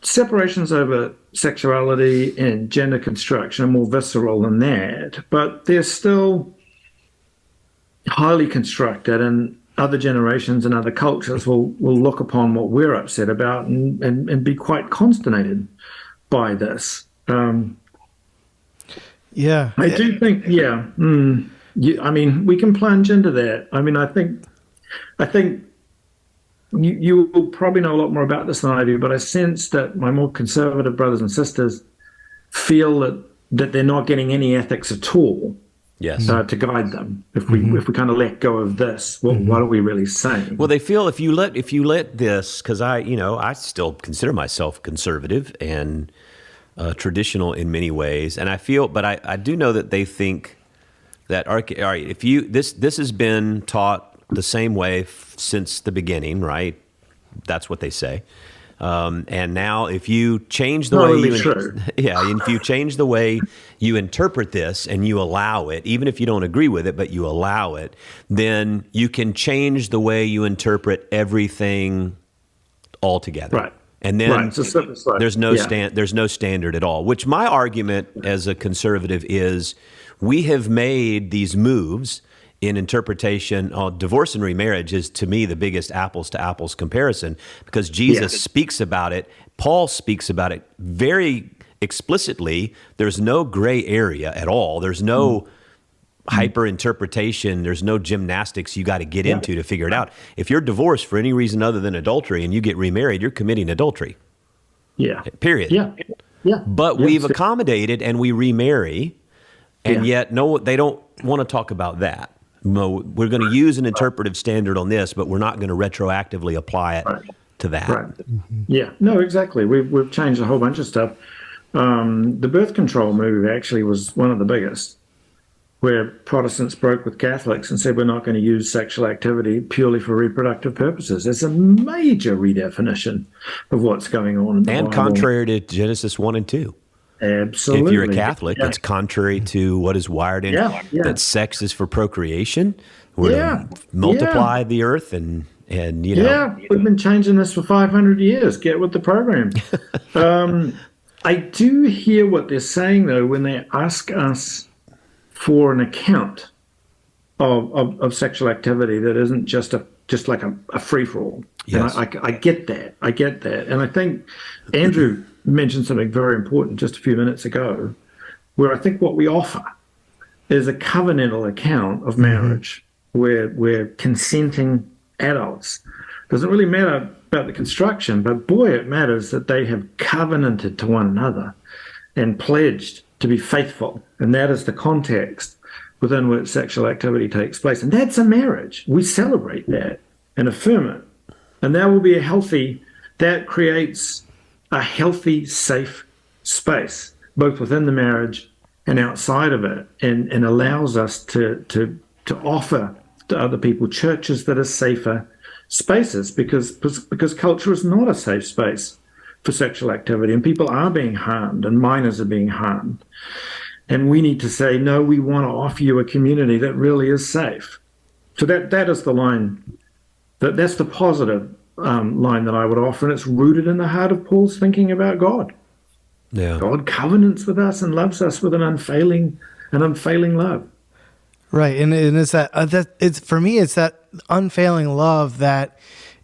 separations over sexuality and gender construction are more visceral than that, but they're still highly constructed, and other generations and other cultures will look upon what we're upset about and be quite consternated by this. I do think, we can plunge into that. I think you will probably know a lot more about this than I do, but I sense that my more conservative brothers and sisters feel that they're not getting any ethics at all. Yes. To guide them. If we kind of let go of this, what are we really saying? Well, they feel if you let this, because I still consider myself conservative and traditional in many ways, and I feel, but I do know that they think that all right, if this has been taught the same way since the beginning, right? That's what they say. And now, if you change the if you change the way you interpret this and you allow it, even if you don't agree with it, but you allow it, then you can change the way you interpret everything altogether. Right. And then there's no standard at all. Which my argument as a conservative is, we have made these moves in interpretation. Divorce and remarriage is, to me, the biggest apples to apples comparison, because Jesus speaks about it. Paul speaks about it very explicitly. There's no gray area at all. There's no hyper interpretation. There's no gymnastics you got to get into to figure it out. If you're divorced for any reason other than adultery and you get remarried, you're committing adultery. Yeah. Period. Yeah. Yeah. But we've accommodated and we remarry, and yet they don't want to talk about that. We're going to use an interpretive standard on this, but we're not going to retroactively apply it to that. Right. Yeah. No, exactly. We've changed a whole bunch of stuff. The birth control move actually was one of the biggest, where Protestants broke with Catholics and said we're not going to use sexual activity purely for reproductive purposes. It's a major redefinition of what's going on in the Bible. Contrary to Genesis 1 and 2. Absolutely. If you're a Catholic, it's contrary to what is wired in that sex is for procreation. We're to multiply the earth and Yeah, we've been changing this for 500 years. Get with the program. I do hear what they're saying, though, when they ask us for an account of sexual activity that isn't just like a free-for-all. Yes. And I get that. And I think Andrew mentioned something very important just a few minutes ago, where I think what we offer is a covenantal account of marriage, where we're consenting adults. Doesn't really matter about the construction, but boy, it matters that they have covenanted to one another and pledged to be faithful. And that is the context within which sexual activity takes place. And that's a marriage. We celebrate that and affirm it. And that creates a healthy, safe space, both within the marriage and outside of it, and allows us to offer to other people churches that are safer, spaces because culture is not a safe space for sexual activity, and people are being harmed, and minors are being harmed. And we need to say, no, we want to offer you a community that really is safe. So that is the line, that's the positive line that I would offer, and it's rooted in the heart of Paul's thinking about God. Yeah. God covenants with us and loves us with an unfailing love. Right, and it's that it's for me, it's that unfailing love that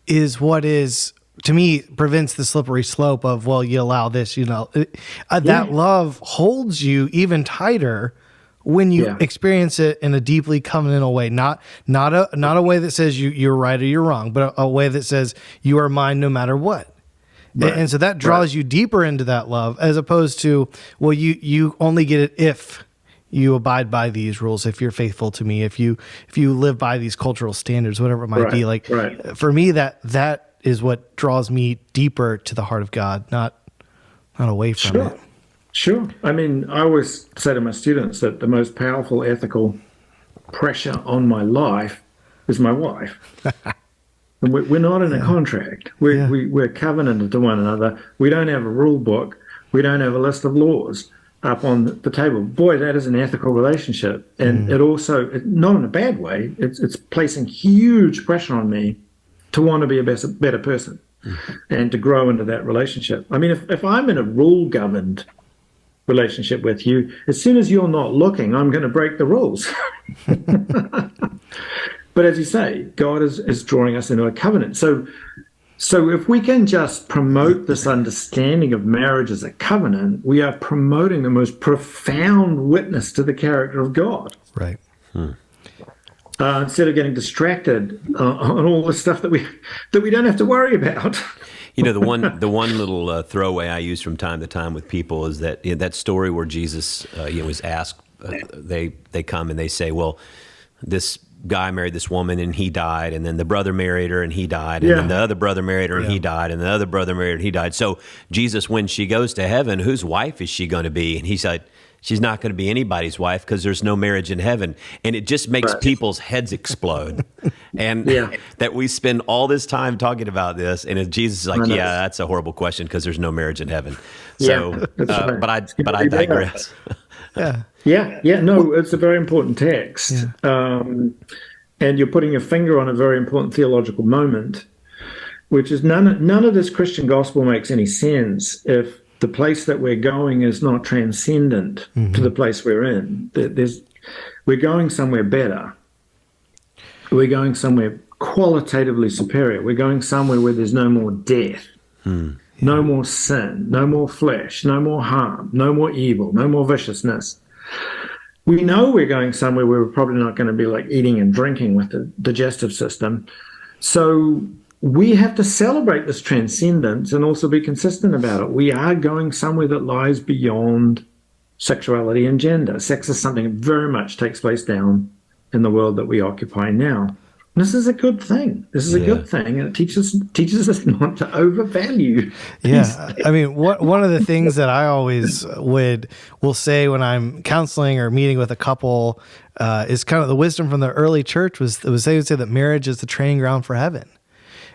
is what is, to me, prevents the slippery slope of, well, you allow this, that love holds you even tighter when you experience it in a deeply covenantal way, not a way that says you're right or you're wrong, but a way that says you are mine no matter what. Right. And so that draws you deeper into that love, as opposed to, well, you only get it if you abide by these rules, if you're faithful to me, if you live by these cultural standards, whatever it might be. Like for me, that is what draws me deeper to the heart of God, not away from it. Sure. I mean, I always say to my students that the most powerful ethical pressure on my life is my wife. And we're not in a contract. We're covenanted to one another. We don't have a rule book. We don't have a list of laws up on the table. Boy, that is an ethical relationship. And it also, not in a bad way, it's placing huge pressure on me to want to be a better person and to grow into that relationship. I mean, if I'm in a rule-governed relationship with you, as soon as you're not looking, I'm going to break the rules. But as you say, God is drawing us into a covenant. So if we can just promote this understanding of marriage as a covenant, we are promoting the most profound witness to the character of God. Right. Instead of getting distracted on all the stuff that we don't have to worry about. The one little throwaway I use from time to time with people is that that story where Jesus was asked. They come and they say, well, this guy married this woman and he died, and then the brother married her and he died, and then the other brother married her and he died, and the other brother married her and he died. So Jesus, when she goes to heaven, whose wife is she going to be? And he said, she's not going to be anybody's wife because there's no marriage in heaven. And it just makes people's heads explode. And that we spend all this time talking about this, and Jesus is like, that's a horrible question because there's no marriage in heaven. So, but I digress. No, it's a very important text. And you're putting your finger on a very important theological moment, which is none of this Christian gospel makes any sense if the place that we're going is not transcendent to the place we're in. We're going somewhere better. We're going somewhere qualitatively superior. We're going somewhere where there's no more death, no more sin, no more flesh, no more harm, no more evil, no more viciousness. We know we're going somewhere where we're probably not going to be like eating and drinking with the digestive system. So we have to celebrate this transcendence and also be consistent about it. We are going somewhere that lies beyond sexuality and gender. Sex is something that very much takes place down in the world that we occupy now. And this is a good thing. This is a good thing, and it teaches us not to overvalue. Yeah, I mean, one of the things that I always will say when I'm counseling or meeting with a couple is kind of the wisdom from the early church was they would say that marriage is the training ground for heaven.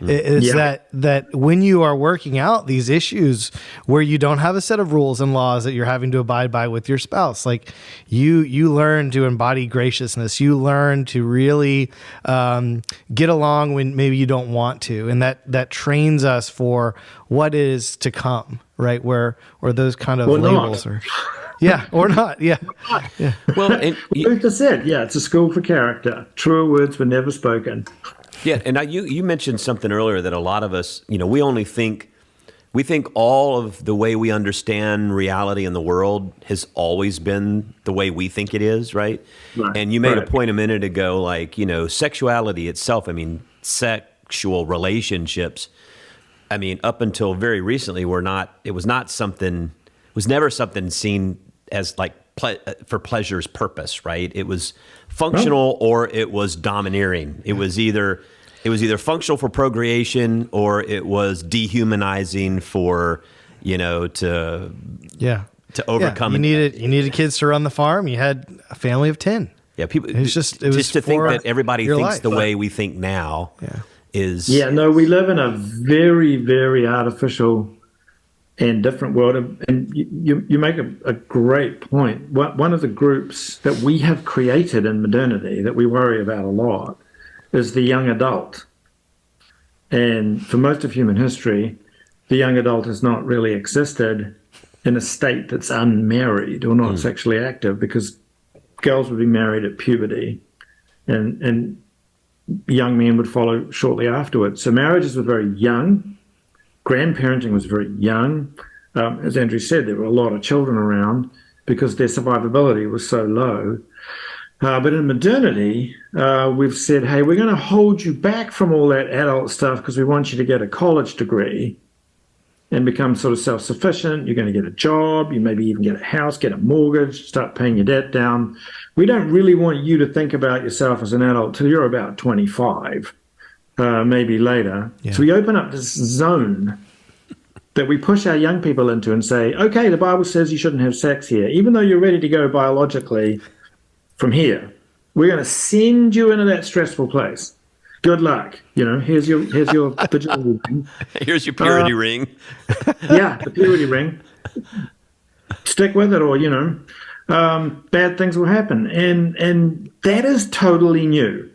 Is that when you are working out these issues where you don't have a set of rules and laws that you're having to abide by with your spouse, like you learn to embody graciousness, you learn to really get along when maybe you don't want to, and that trains us for what is to come, right? Where those kind of labels are. Or not. Well, Luther said, it's a school for character. Truer words were never spoken. Yeah, and you mentioned something earlier that a lot of us, we think all of the way we understand reality in the world has always been the way we think it is, right? And you made a point a minute ago, like, sexuality itself, sexual relationships, up until very recently it was never something seen as like for pleasure's purpose, right? It was functional or it was domineering. It was either functional for procreation or it was dehumanizing for, to overcome. You needed kids to run the farm. You had a family of 10. Yeah, people. It was just to think that everybody thinks the way we think now. is Yeah, no, we live in a very, very artificial and different world. And you make a great point. One of the groups that we have created in modernity that we worry about a lot is the young adult. And for most of human history, the young adult has not really existed in a state that's unmarried or not sexually active, because girls would be married at puberty and young men would follow shortly afterwards. So marriages were very young. Grandparenting was very young. As Andrew said, there were a lot of children around because their survivability was so low. But in modernity, we've said, hey, we're going to hold you back from all that adult stuff because we want you to get a college degree and become sort of self-sufficient. You're going to get a job. You maybe even get a house, get a mortgage, start paying your debt down. We don't really want you to think about yourself as an adult till you're about 25, maybe later. Yeah. So we open up this zone that we push our young people into and say, okay, the Bible says you shouldn't have sex here. Even though you're ready to go biologically from here, we're going to send you into that stressful place. Good luck. Here's your virginity ring. Here's your purity ring. Yeah, the purity ring. Stick with it, or bad things will happen. And that is totally new.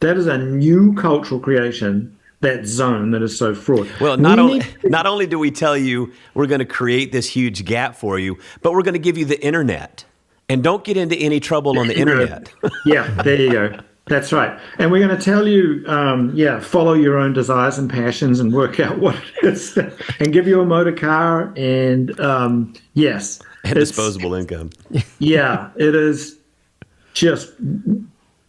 That is a new cultural creation. That zone that is so fraught. Well, not only do we tell you we're going to create this huge gap for you, but we're going to give you the internet. And don't get into any trouble on the internet. Yeah, there you go. That's right. And we're going to tell you, follow your own desires and passions and work out what it is, and give you a motor car and, yes. And disposable income. Yeah, it is just...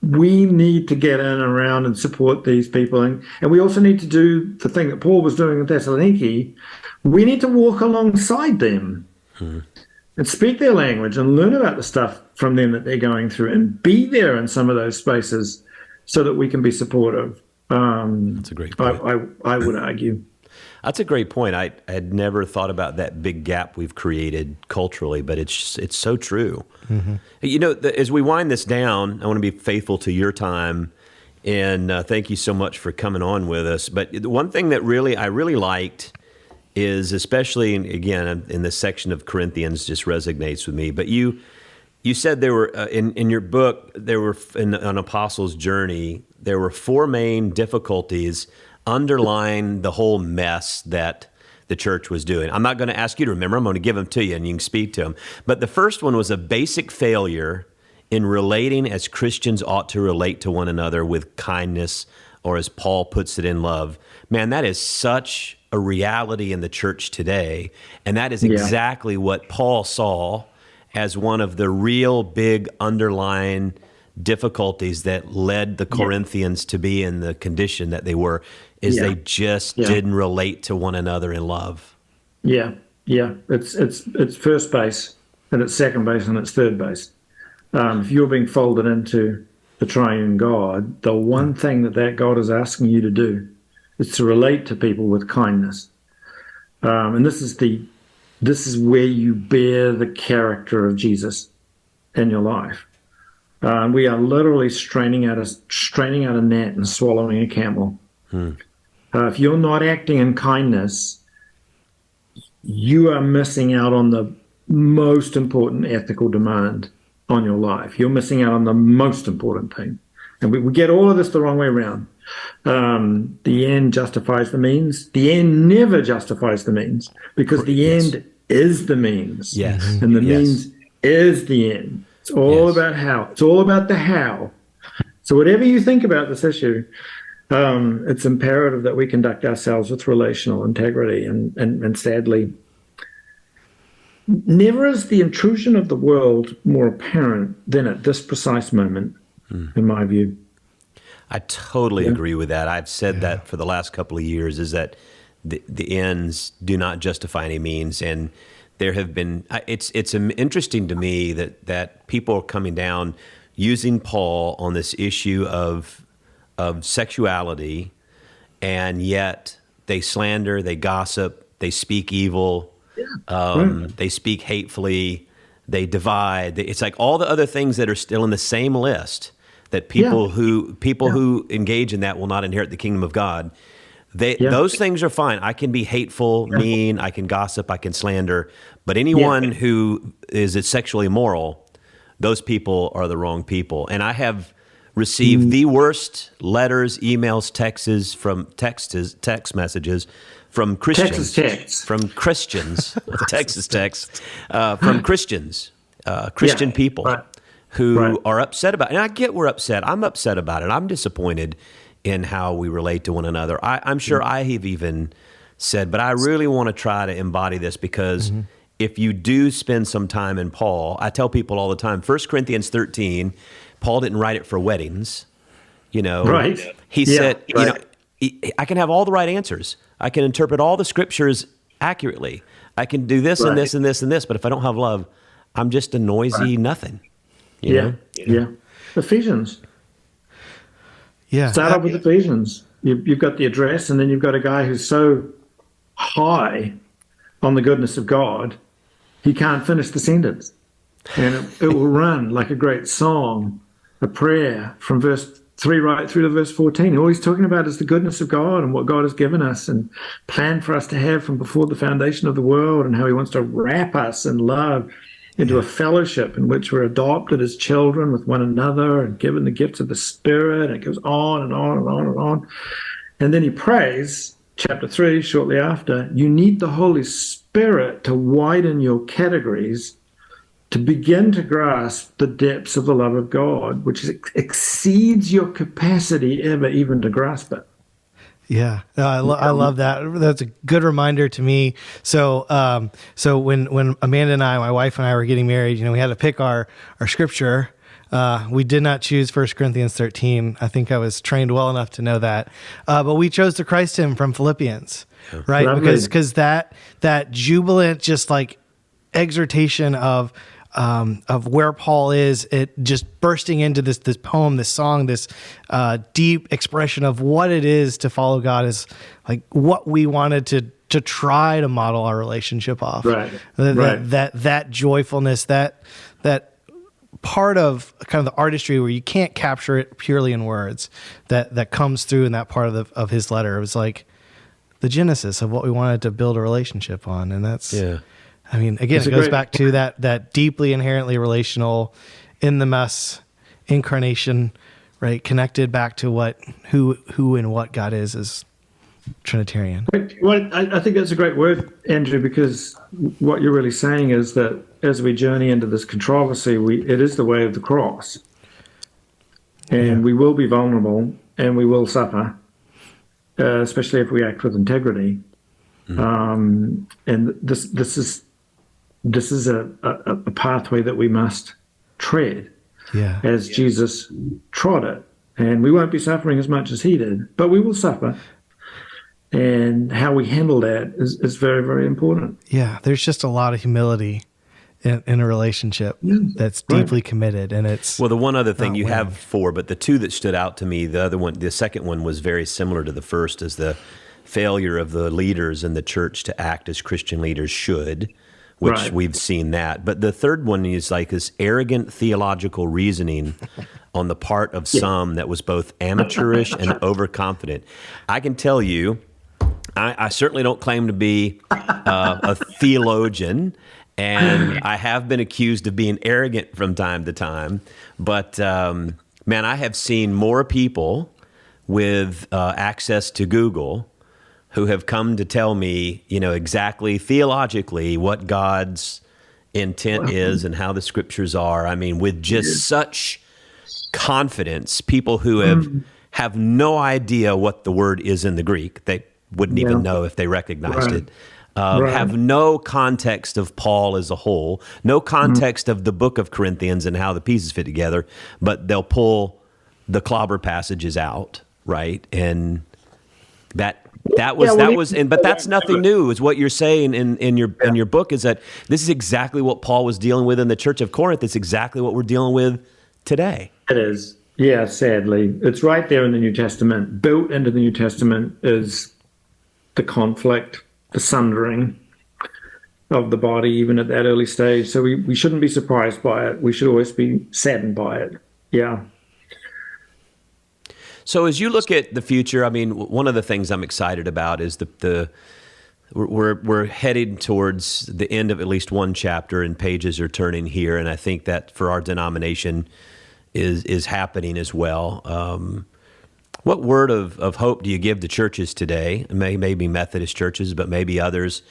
We need to get in around and support these people. And we also need to do the thing that Paul was doing in Thessaloniki. We need to walk alongside them and speak their language and learn about the stuff from them that they're going through and be there in some of those spaces so that we can be supportive. That's a great point. I would argue. That's a great point. I had never thought about that big gap we've created culturally, but it's so true. Mm-hmm. As we wind this down, I want to be faithful to your time, and thank you so much for coming on with us. But the one thing that I really liked is, especially, again, in this section of Corinthians, just resonates with me. But you said there were, in your book, there were, in an apostle's journey, there were 4 main difficulties underlying the whole mess that the church was doing. I'm not going to ask you to remember. I'm going to give them to you and you can speak to them. But the first one was a basic failure in relating as Christians ought to relate to one another with kindness, or as Paul puts it, in love. Man, that is such a reality in the church today. And that is exactly what Paul saw as one of the real big underlying difficulties that led the Corinthians to be in the condition that they were, is they just didn't relate to one another in love. Yeah. It's first base, and it's second base, and it's third base. If you're being folded into the triune God, the one thing that God is asking you to do is to relate to people with kindness. And this is where you bear the character of Jesus in your life. We are literally straining out a gnat and swallowing a camel. If you're not acting in kindness, you are missing out on the most important ethical demand on your life. You're missing out on the most important thing. And we get all of this the wrong way around. The end justifies the means. The end never justifies the means, because the end is the means. Yes. And the means is the end. It's all about how. It's all about the how. So whatever you think about this issue, it's imperative that we conduct ourselves with relational integrity. And sadly, never is the intrusion of the world more apparent than at this precise moment, in my view. I totally agree with that. I've said that for the last couple of years, is that the ends do not justify any means. And there have been, it's interesting to me that people are coming down using Paul on this issue of sexuality, and yet they slander, they gossip, they speak evil, they speak hatefully, they divide. It's like all the other things that are still in the same list that people who engage in that will not inherit the kingdom of God. Those things are fine. I can be hateful, mean, I can gossip, I can slander, but anyone who is sexually immoral, those people are the wrong people. And I have received the worst letters, emails, text messages from Christians, from Christians, Christian people who are upset about it. And I get we're upset. I'm upset about it. I'm disappointed in how we relate to one another. I'm sure I have even said, but I really want to try to embody this, because if you do spend some time in Paul, I tell people all the time, 1 Corinthians 13, Paul didn't write it for weddings. He said, I can have all the right answers. I can interpret all the scriptures accurately. I can do this and this and this and this, but if I don't have love, I'm just a noisy nothing. You know? Ephesians. Yeah. Start off with Ephesians. You've got the address, and then you've got a guy who's so high on the goodness of God, he can't finish the sentence. And it will run like a great song, a prayer from verse 3 right through to verse 14. All he's talking about is the goodness of God and what God has given us and planned for us to have from before the foundation of the world, and how he wants to wrap us in love into a fellowship in which we're adopted as children with one another and given the gifts of the Spirit. And it goes on and on and on and on. And then he prays, chapter 3, shortly after, you need the Holy Spirit to widen your categories to begin to grasp the depths of the love of God, which exceeds your capacity ever even to grasp it. Yeah, no, I love that. That's a good reminder to me. So, when Amanda and I, my wife and I, were getting married, we had to pick our scripture. We did not choose 1 Corinthians 13. I think I was trained well enough to know that. But we chose to Christ him from Philippians, right? Lovely. Because that jubilant, just like exhortation of where Paul is, it just bursting into this poem, this song, this deep expression of what it is to follow God, is like what we wanted to try to model our relationship off. That joyfulness, that part of kind of the artistry where you can't capture it purely in words, that comes through in that part of his letter. It was like the genesis of what we wanted to build a relationship on, and that's I mean, again, it goes back to that deeply inherently relational, in the mess incarnation, right? Connected back to who and what God is as Trinitarian. Well, I think that's a great word, Andrew, because what you're really saying is that as we journey into this controversy, it is the way of the cross. And we will be vulnerable and we will suffer, especially if we act with integrity. And this is a pathway that we must tread as Jesus trod it. And we won't be suffering as much as he did, but we will suffer. And how we handle that is very, very important. Yeah, there's just a lot of humility in a relationship that's deeply committed. And it's... Well, the one other thing, you have 4, but the 2 that stood out to me, the second one was very similar to the first, is the failure of the leaders in the church to act as Christian leaders should, which we've seen that. But the third one is like this arrogant theological reasoning on the part of some that was both amateurish and overconfident. I can tell you, I certainly don't claim to be a theologian, and I have been accused of being arrogant from time to time. But man, I have seen more people with access to Google who have come to tell me, exactly theologically what God's intent is and how the scriptures are. I mean, with just such confidence, people who have no idea what the word is in the Greek. They wouldn't even know if they recognized it. Have no context of Paul as a whole, no context of the book of Corinthians and how the pieces fit together, but they'll pull the clobber passages out, right? And but that's nothing new, is what you're saying in your book, is that this is exactly what Paul was dealing with in the church of Corinth. It's exactly what we're dealing with today. It is. Yeah, sadly. It's right there in the New Testament. Built into the New Testament is the conflict, the sundering of the body, even at that early stage. So we shouldn't be surprised by it. We should always be saddened by it. Yeah. So as you look at the future, I mean, one of the things I'm excited about is we're heading towards the end of at least one chapter, and pages are turning here, and I think that for our denomination is happening as well. What word of hope do you give the churches today? Maybe Methodist churches, but maybe others,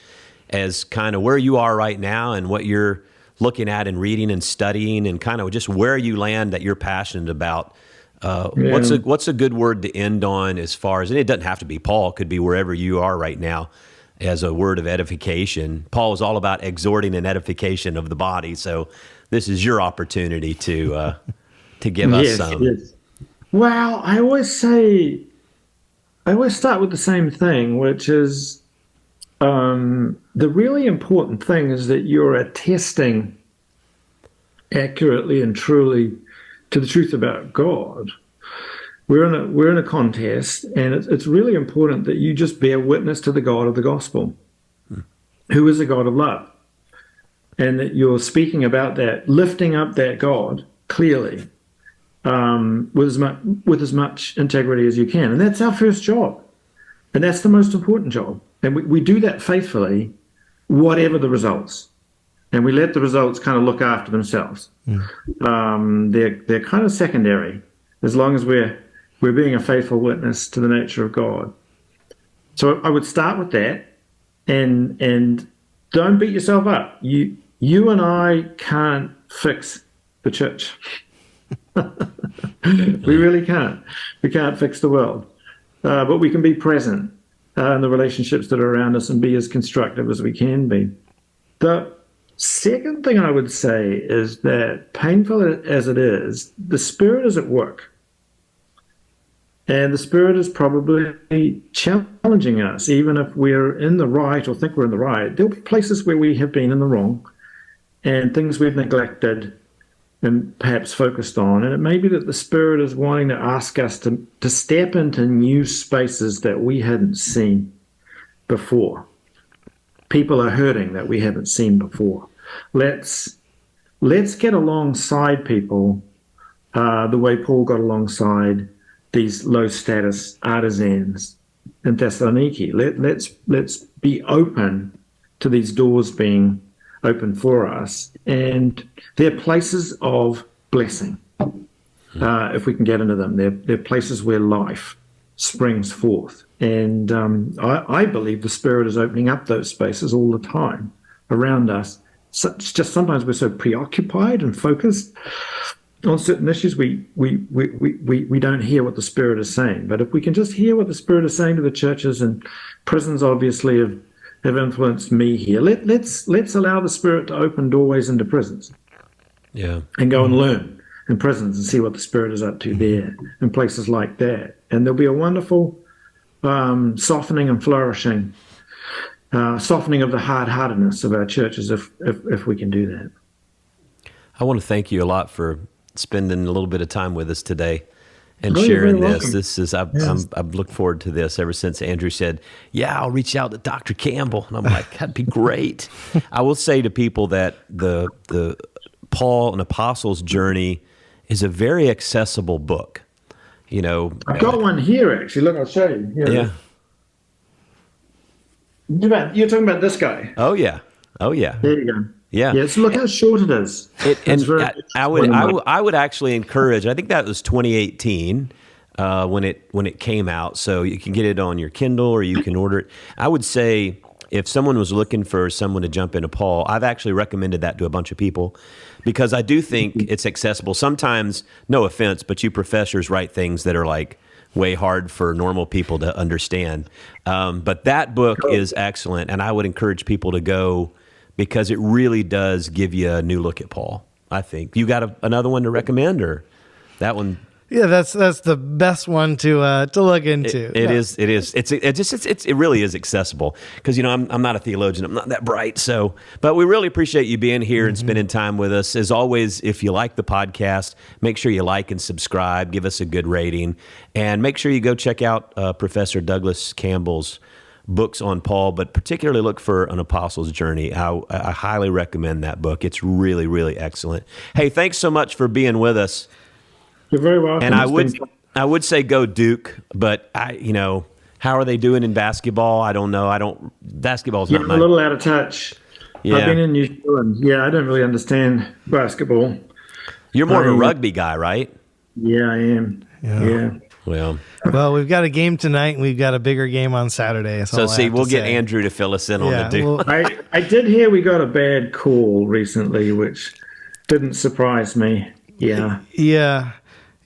as kind of where you are right now and what you're looking at and reading and studying, and kind of just where you land that you're passionate about? What's a good word to end on, as far as, and it doesn't have to be Paul, it could be wherever you are right now, as a word of edification. Paul is all about exhorting and edification of the body, so this is your opportunity to give us some. Yes. Well, I always start with the same thing, which is the really important thing is that you're attesting accurately and truly to the truth about God. We're in a contest, and it's really important that you just bear witness to the God of the gospel, who is a God of love, and that you're speaking about that, lifting up that God clearly, with as much integrity as you can. And that's our first job. And that's the most important job. And we do that faithfully, whatever the results. And we let the results kind of look after themselves. They're kind of secondary, as long as we're being a faithful witness to the nature of God. So I would start with that, and don't beat yourself up. You and I can't fix the church. We really can't. We can't fix the world. But we can be present in the relationships that are around us and be as constructive as we can be. The second thing I would say is that, painful as it is, the Spirit is at work. And the Spirit is probably challenging us, even if we're in the right or think we're in the right. There'll be places where we have been in the wrong and things we've neglected and perhaps focused on. And it may be that the Spirit is wanting to ask us to step into new spaces that we hadn't seen before. People are hurting that we haven't seen before. Let's get alongside people the way Paul got alongside these low-status artisans in Thessaloniki. Let's be open to these doors being open for us, and they're places of blessing if we can get into them. They're places where life springs forth, and I believe the Spirit is opening up those spaces all the time around us. So it's just sometimes we're so preoccupied and focused on certain issues, we don't hear what the Spirit is saying. But if we can just hear what the Spirit is saying to the churches, and prisons obviously have influenced me here. Let's allow the Spirit to open doorways into prisons. Yeah. And go and learn in prisons and see what the Spirit is up to there in places like that. And there'll be a wonderful softening and flourishing, softening of the hard-heartedness of our churches if we can do that. I want to thank you a lot for spending a little bit of time with us today and sharing this. Welcome. This is I've looked forward to this ever since Andrew said, "Yeah, I'll reach out to Dr. Campbell," and I'm like, "That'd be great." I will say to people that the Paul, an Apostle's Journey, is a very accessible book. You know, I've got one here actually. Look, I'll show you. Yeah. You're talking about this guy. Oh yeah. There you go. Yeah. Yes. Look how short it is. I would actually encourage. I think that was 2018 when it came out. So you can get it on your Kindle or you can order it. I would say if someone was looking for someone to jump into Paul, I've actually recommended that to a bunch of people because I do think it's accessible. Sometimes, no offense, but you professors write things that are like way hard for normal people to understand. But that book is excellent, and I would encourage people to go, because it really does give you a new look at Paul, I think. You got another one to recommend, or that one? Yeah, that's the best one to look into. It is. It really is accessible because I'm not a theologian. I'm not that bright. So, but we really appreciate you being here and spending time with us. As always, if you like the podcast, make sure you like and subscribe. Give us a good rating, and make sure you go check out Professor Douglas Campbell's books on Paul, but particularly look for An Apostle's Journey. I highly recommend that book. It's really, really excellent. Hey, thanks so much for being with us. You're very welcome. And I would say go Duke, but how are they doing in basketball? I don't know. Basketball's Yeah, not I'm my. a little out of touch. Yeah. I've been in New Zealand. Yeah, I don't really understand basketball. You're more of a rugby guy, right? Yeah, I am. Yeah. Well, we've got a game tonight, and we've got a bigger game on Saturday. So see, we'll get Andrew to fill us in on the Duke. I did hear we got a bad call recently, which didn't surprise me. Yeah.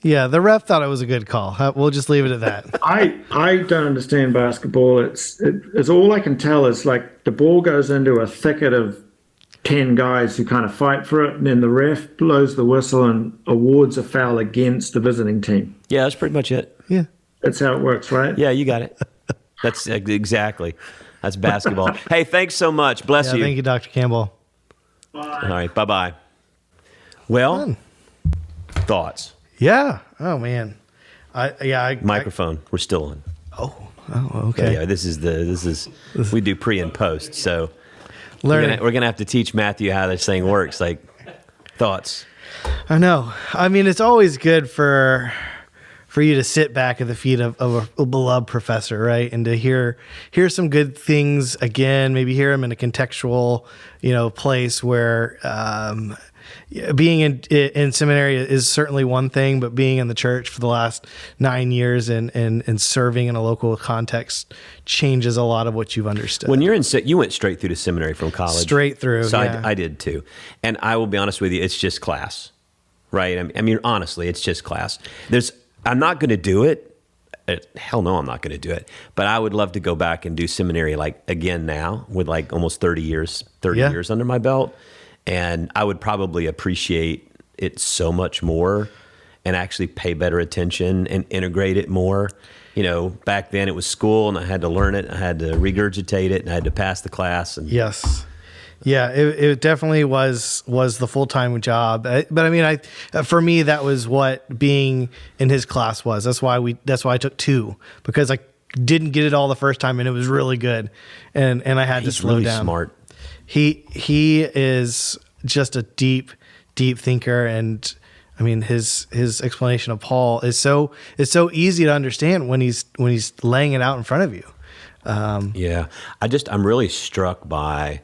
Yeah, the ref thought it was a good call. We'll just leave it at that. I don't understand basketball. It's all I can tell is like the ball goes into a thicket of 10 guys who kind of fight for it, and then the ref blows the whistle and awards a foul against the visiting team. Yeah, that's pretty much it. Yeah. That's how it works, right? Yeah, you got it. That's exactly. That's basketball. Hey, thanks so much. Bless you. Thank you, Dr. Campbell. Bye. All right, bye-bye. Well, thoughts? Yeah. Oh man. Microphone. We're still on. Oh, okay. Yeah, this is we do pre and post, so Learning. we're gonna have to teach Matthew how this thing works. Like, thoughts? I know. I mean, it's always good for you to sit back at the feet of a beloved professor, right? And to hear some good things again, maybe hear them in a contextual, place where being in seminary is certainly one thing, but being in the church for the last 9 years and serving in a local context changes a lot of what you've understood. When you went straight through to seminary from college. Straight through, so yeah. I did too. And I will be honest with you, it's just class, right? I mean, honestly, it's just class. I'm not going to do it. Hell no, I'm not going to do it. But I would love to go back and do seminary like again now with like almost 30 years under my belt. And I would probably appreciate it so much more and actually pay better attention and integrate it more. Back then it was school and I had to learn it. I had to regurgitate it and I had to pass the class. And yes. Yeah, it definitely was the full-time job. But I mean, for me, that was what being in his class was. That's why I took 2, because I didn't get it all the first time and it was really good. And I had to slow really down. Smart. He is just a deep thinker, and I mean his explanation of Paul is so easy to understand when he's laying it out in front of you. I'm really struck by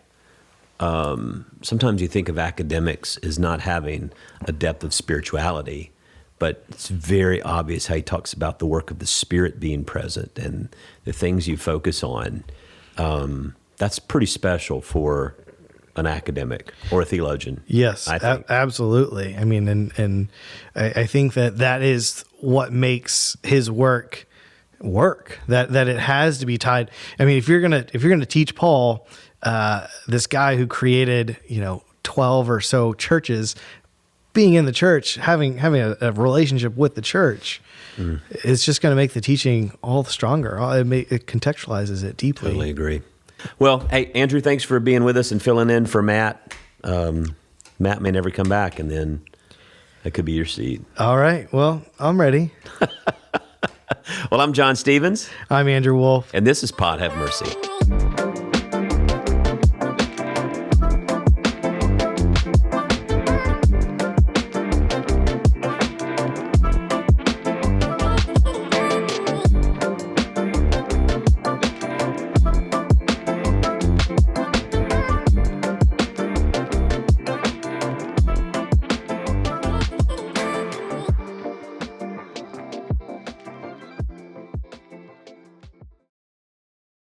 sometimes you think of academics as not having a depth of spirituality, but it's very obvious how he talks about the work of the Spirit being present and the things you focus on. That's pretty special for an academic or a theologian. Yes, I think. Absolutely. I mean, and I think that is what makes his work that it has to be tied. I mean, if you're gonna teach Paul, this guy who created 12 or so churches, being in the church, having a relationship with the church, it's just going to make the teaching all the stronger. It contextualizes it deeply. Totally agree. Well, hey, Andrew, thanks for being with us and filling in for Matt. Matt may never come back, and then that could be your seat. All right. Well, I'm ready. Well, I'm John Stevens. I'm Andrew Wolf. And this is Pod Have Mercy.